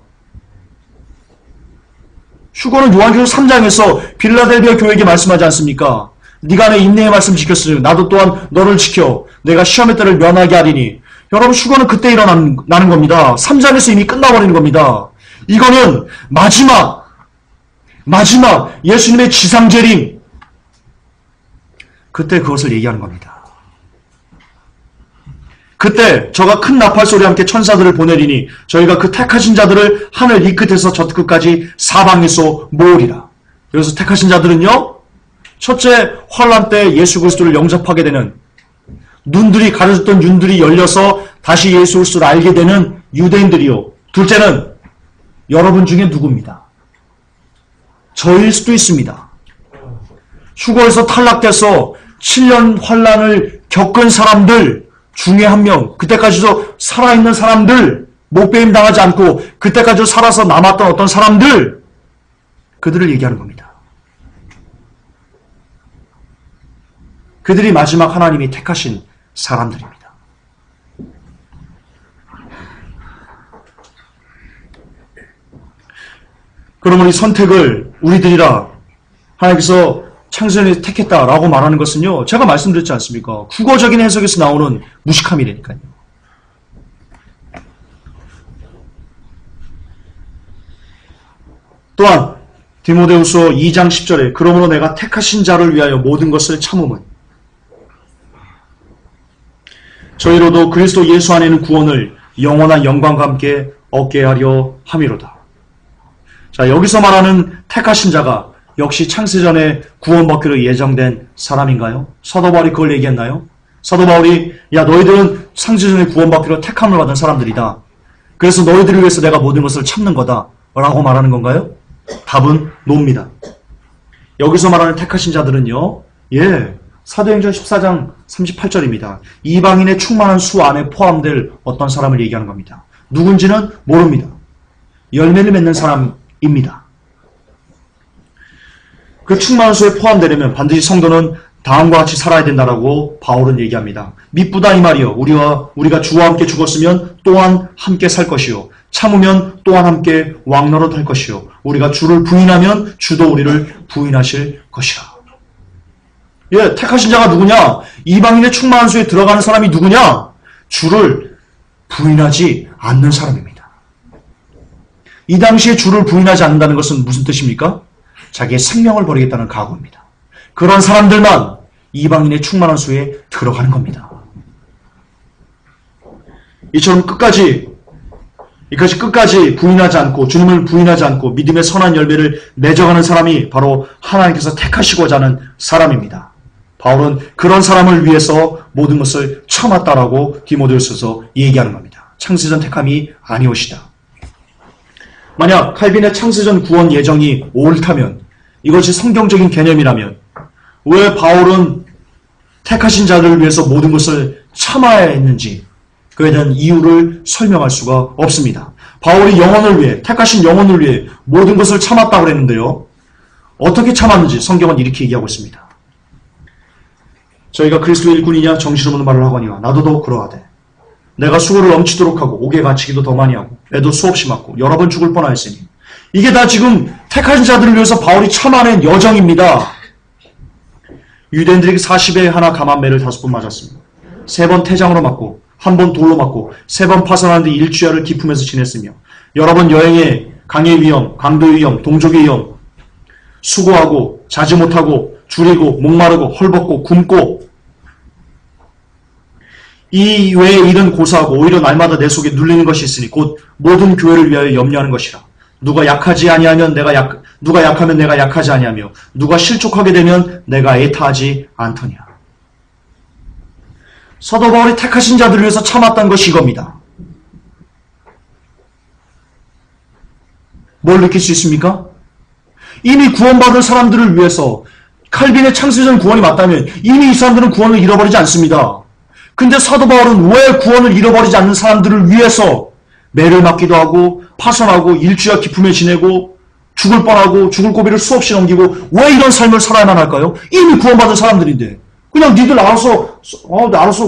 휴거는 요한계시록 3장에서 빌라델비아 교회에게 말씀하지 않습니까? 네가 내 인내의 말씀 지켰으니 나도 또한 너를 지켜 내가 시험의 때를 면하게 하리니. 여러분, 휴거는 그때 일어나는 겁니다. 3장에서 이미 끝나버리는 겁니다. 이거는 마지막 예수님의 지상재림, 그때 그것을 얘기하는 겁니다. 그때 저가 큰 나팔 소리와 함께 천사들을 보내리니 저희가 그 택하신 자들을 하늘 이 끝에서 저 끝까지 사방에서 모으리라. 여기서 택하신 자들은요, 첫째, 환란 때 예수 그리스도를 영접하게 되는, 눈들이 가려졌던 눈들이 열려서 다시 예수 그리스도를 알게 되는 유대인들이요. 둘째는 여러분 중에 누구입니다. 저일 수도 있습니다. 휴거에서 탈락돼서 7년 환란을 겪은 사람들 중에 한 명, 그때까지도 살아있는 사람들, 목배임 당하지 않고 그때까지도 살아서 남았던 어떤 사람들, 그들을 얘기하는 겁니다. 그들이 마지막 하나님이 택하신 사람들입니다. 그러면 이 선택을 우리들이라 하나님께서 창세전에 택했다라고 말하는 것은요, 제가 말씀드렸지 않습니까? 국어적인 해석에서 나오는 무식함이라니까요. 또한 디모데후서 2장 10절에 그러므로 내가 택하신 자를 위하여 모든 것을 참음은 저희로도 그리스도 예수 안에는 구원을 영원한 영광과 함께 얻게 하려 함이로다. 자, 여기서 말하는 택하신 자가 역시 창세전에 구원받기로 예정된 사람인가요? 사도 바울이 그걸 얘기했나요? 사도 바울이 야, 너희들은 창세전에 구원받기로 택함을 받은 사람들이다. 그래서 너희들을 위해서 내가 모든 것을 참는 거다 라고 말하는 건가요? 답은 노입니다. 여기서 말하는 택하신 자들은요, 사도행전 14장 38절입니다. 이방인의 충만한 수 안에 포함될 어떤 사람을 얘기하는 겁니다. 누군지는 모릅니다. 열매를 맺는 사람입니다. 그 충만한 수에 포함되려면 반드시 성도는 다음과 같이 살아야 된다라고 바울은 얘기합니다. 미쁘다 이 말이요. 우리가 주와 함께 죽었으면 또한 함께 살 것이요. 참으면 또한 함께 왕노릇할 것이요. 우리가 주를 부인하면 주도 우리를 부인하실 것이라. 택하신 자가 누구냐? 이방인의 충만한 수에 들어가는 사람이 누구냐? 주를 부인하지 않는 사람입니다. 이 당시에 주를 부인하지 않는다는 것은 무슨 뜻입니까? 자기의 생명을 버리겠다는 각오입니다. 그런 사람들만 이방인의 충만한 수에 들어가는 겁니다. 이처럼 끝까지 부인하지 않고 주님을 부인하지 않고 믿음의 선한 열매를 맺어가는 사람이 바로 하나님께서 택하시고자 하는 사람입니다. 바울은 그런 사람을 위해서 모든 것을 참았다라고 디모데후서에서 얘기하는 겁니다. 창세전 택함이 아니오시다. 만약 칼빈의 창세전 구원 예정이 옳다면, 이것이 성경적인 개념이라면 왜 바울은 택하신 자들을 위해서 모든 것을 참아야 했는지 그에 대한 이유를 설명할 수가 없습니다. 바울이 영혼을 위해, 택하신 영혼을 위해 모든 것을 참았다고 그랬는데요. 어떻게 참았는지 성경은 이렇게 얘기하고 있습니다. 저희가 그리스도 일꾼이냐 정신없는 말을 하거니와 나도 더욱 그러하되 내가 수고를 넘치도록 하고 옥에 갇히기도 더 많이 하고 애도 수없이 맞고 여러 번 죽을 뻔하였으니 이게 다 지금 택하신 자들을 위해서 바울이 참아낸 여정입니다. 유대인들에게 40에 하나 감한매를 5번 맞았습니다. 3번 태장으로 맞고 1번 돌로 맞고 3번 파선하는데 일주야를 기품에서 지냈으며 여러 번 여행에 강의 위험, 강도의 위험, 동족의 위험, 수고하고 자지 못하고 줄이고 목마르고 헐벗고 굶고 이 외에 일은 고사하고 오히려 날마다 내 속에 눌리는 것이 있으니 곧 모든 교회를 위하여 염려하는 것이라. 누가 약하지 아니하면 누가 약하면 내가 약하지 아니하며 누가 실족하게 되면 내가 애타하지 않더냐. 사도 바울이 택하신 자들을 위해서 참았다는 것이 이겁니다. 뭘 느낄 수 있습니까? 이미 구원받은 사람들을 위해서 칼빈의 창세전 구원이 맞다면 이미 이 사람들은 구원을 잃어버리지 않습니다. 근데 사도 바울은 왜 구원을 잃어버리지 않는 사람들을 위해서 매를 맞기도 하고 파선하고 일주야 기품에 지내고 죽을 뻔하고 죽을 고비를 수없이 넘기고 왜 이런 삶을 살아야만 할까요? 이미 구원받은 사람들인데 그냥 니들 알아서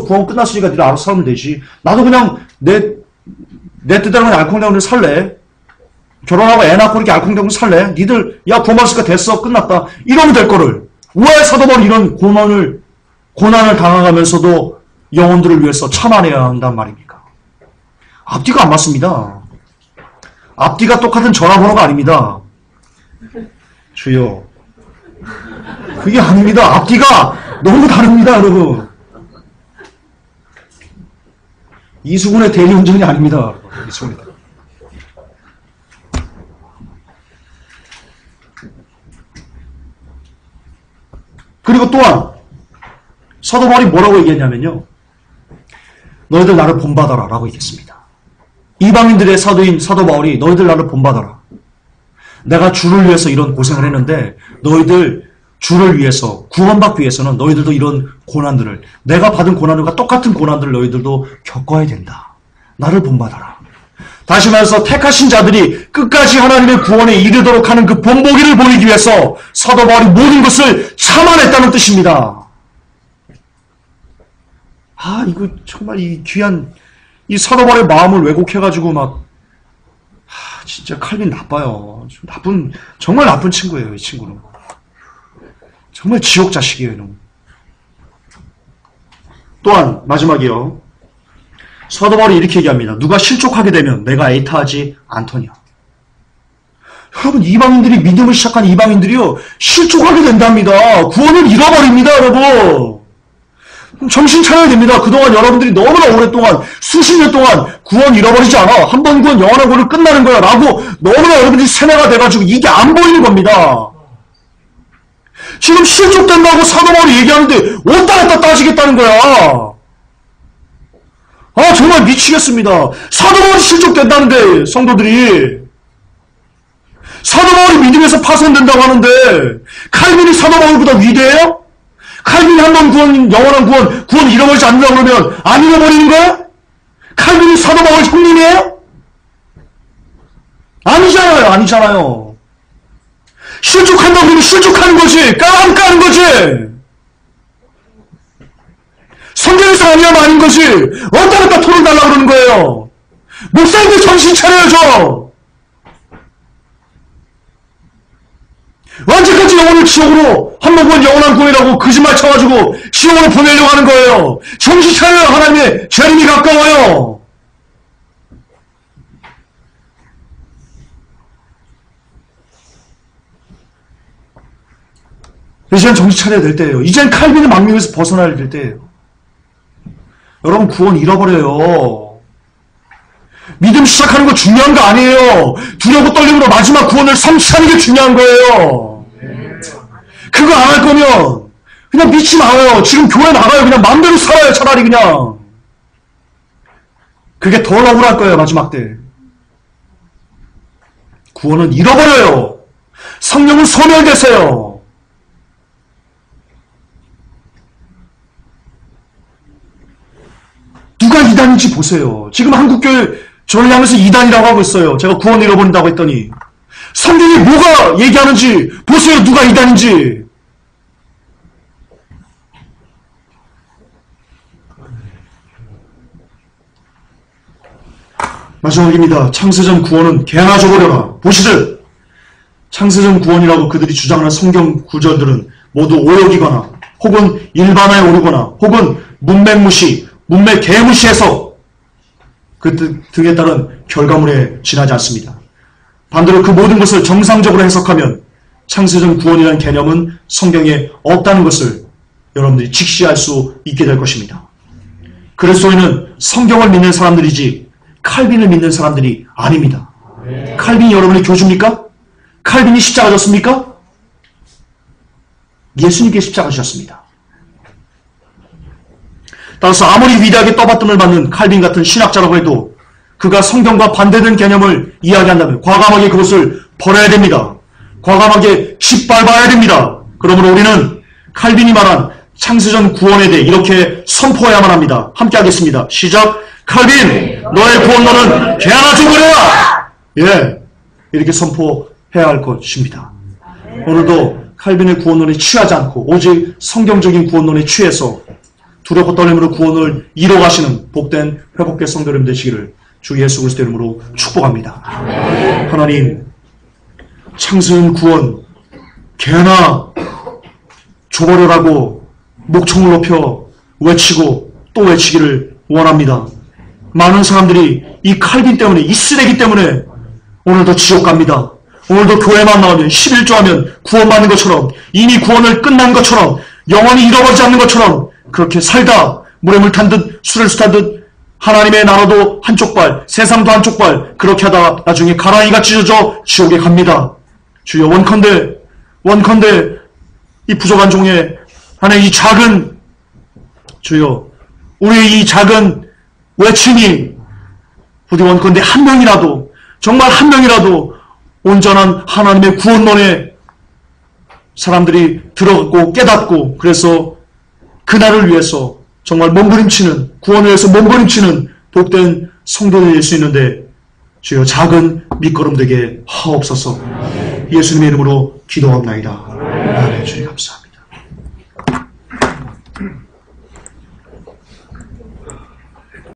구원 끝났으니까 니들 알아서 살면 되지. 나도 그냥 내 뜻대로 그냥 알콩달콩 살래. 결혼하고 애 낳고 이렇게 알콩달콩 살래. 니들 야 구원받았으니까 됐어 끝났다. 이러면 될 거를 왜 사도 바울이 이런 고난을 당해가면서도 영혼들을 위해서 참아내야 한단 말입니까? 앞뒤가 안 맞습니다. 앞뒤가 똑같은 전화번호가 아닙니다. 주여. 그게 아닙니다. 앞뒤가 너무 다릅니다, 여러분. 이수근의 대리운전이 아닙니다. 이수근의 대리. 그리고 또한 사도 바울이 뭐라고 얘기했냐면요. 너희들 나를 본받아라 라고 얘기했습니다. 이방인들의 사도인 사도 바울이 너희들 나를 본받아라. 내가 주를 위해서 이런 고생을 했는데 너희들 주를 위해서 구원받기 위해서는 너희들도 이런 고난들을 내가 받은 고난들과 똑같은 고난들을 너희들도 겪어야 된다. 나를 본받아라. 다시 말해서 택하신 자들이 끝까지 하나님의 구원에 이르도록 하는 그 본보기를 보이기 위해서 사도 바울이 모든 것을 참아냈다는 뜻입니다. 이거 정말 이 귀한 이 사도 바울의 마음을 왜곡해가지고 진짜 칼빈 나빠요. 정말 나쁜 친구예요, 이 친구는. 정말 지옥 자식이에요, 이놈. 또한 마지막이요. 사도 바울이 이렇게 얘기합니다. 누가 실족하게 되면 내가 애타하지 않더냐. 여러분, 이방인들이 믿음을 시작한 이방인들이요 실족하게 된답니다. 구원을 잃어버립니다, 여러분. 정신 차려야 됩니다. 그동안 여러분들이 너무나 오랫동안 수십 년 동안 구원 잃어버리지 않아. 한 번 구원 영원한 구원을 끝나는 거야 라고 너무나 여러분들이 세뇌가 돼가지고 이게 안 보이는 겁니다. 지금 실족된다고 사도 바울이 얘기하는데 어디다 갖다 따지겠다는 거야. 정말 미치겠습니다. 사도 바울이 실족된다는데 성도들이 사도 바울이 믿음에서 파손된다고 하는데 칼빈이 사도 바울보다 위대해요? 칼빈이 한 번 구원, 영원한 구원 잃어버리지 않는다고 그러면 안 잃어버리는 거야? 칼빈이 사도 바울 형님이에요? 아니잖아요. 실족한다고 그러면 실족하는 거지. 까는 거지. 성경에서 아니하면 아닌 거지. 어디다 갖다 토를 달라고 그러는 거예요. 목사님들 정신 차려야죠. 언제까지 영혼을 지옥으로 한 번 구원 영원한 구원이라고 거짓말 쳐가지고 지옥으로 보내려고 하는 거예요. 정신 차려요. 하나님의 재림이 가까워요. 이젠 정신 차려야 될 때예요. 이젠 칼빈의 망명에서 벗어나야 될 때예요. 여러분 구원 잃어버려요. 믿음 시작하는 거 중요한 거 아니에요. 두려고 떨림으로 마지막 구원을 성취하는 게 중요한 거예요. 그거 안 할 거면 그냥 믿지 마요. 지금 교회 나가요. 그냥 마음대로 살아요. 차라리 그냥. 그게 더 억울할 거예요. 마지막 때. 구원은 잃어버려요. 성령은 소멸되세요. 누가 이단인지 보세요. 지금 한국교회 저를 향해서 이단이라고 하고 있어요. 제가 구원 잃어버린다고 했더니 성경이 뭐가 얘기하는지 보세요. 누가 이단인지. 마지막입니다. 창세전 구원은 개나 줘버려라. 보시듯 창세전 구원이라고 그들이 주장하는 성경 구절들은 모두 오역이거나 혹은 일반화에 오르거나 혹은 문맥무시, 문맥 개무시해서 그 등에 따른 결과물에 지나지 않습니다. 반대로 그 모든 것을 정상적으로 해석하면 창세전 구원이라는 개념은 성경에 없다는 것을 여러분들이 직시할 수 있게 될 것입니다. 그리스도인은 성경을 믿는 사람들이지 칼빈을 믿는 사람들이 아닙니다. 칼빈이 여러분의 교주입니까? 칼빈이 십자가 졌습니까? 예수님께 십자가 지셨습니다. 따라서 아무리 위대하게 떠받침을 받는 칼빈 같은 신학자라고 해도 그가 성경과 반대되는 개념을 이야기한다면 과감하게 그것을 버려야 됩니다. 과감하게 짓밟아야 됩니다. 그러므로 우리는 칼빈이 말한 창세전 구원에 대해 이렇게 선포해야만 합니다. 함께 하겠습니다. 시작! 칼빈! 너의 구원론은 개나 줘버려라! 예, 이렇게 선포해야 할 것입니다. 오늘도 칼빈의 구원론에 취하지 않고 오직 성경적인 구원론에 취해서 두렵고 떨림으로 구원을 이뤄가시는 복된 회복의 성도님 되시기를 주 예수 그리스도 이름으로 축복합니다. 하나님, 창세전 구원 개나 줘버려라고 목청을 높여 외치고 또 외치기를 원합니다. 많은 사람들이 이 칼빈 때문에, 이 쓰레기 때문에 오늘도 지옥 갑니다. 오늘도 교회만 나오면 11조하면 구원받는 것처럼 이미 구원을 끝난 것처럼 영원히 잃어버리지 않는 것처럼 그렇게 살다 물에 물 탄 듯 술을 수탄 듯 하나님의 나라도 한쪽 발, 세상도 한쪽 발 그렇게 하다가 나중에 가라이가 찢어져 지옥에 갑니다. 주여 원컨대 이 부족한 종의 안에 이 작은 주여 우리의 이 작은 외침이 부디 원컨대 한 명이라도 정말 한 명이라도 온전한 하나님의 구원론에 사람들이 들어갔고 깨닫고 그래서 그날을 위해서 정말 몸부림치는 구원을 위해서 몸부림치는 복된 성도들이 될 수 있는데 주여 작은 밑거름 되게 하옵소서. 예수님의 이름으로 기도합나이다. 아멘. 주님 감사합니다.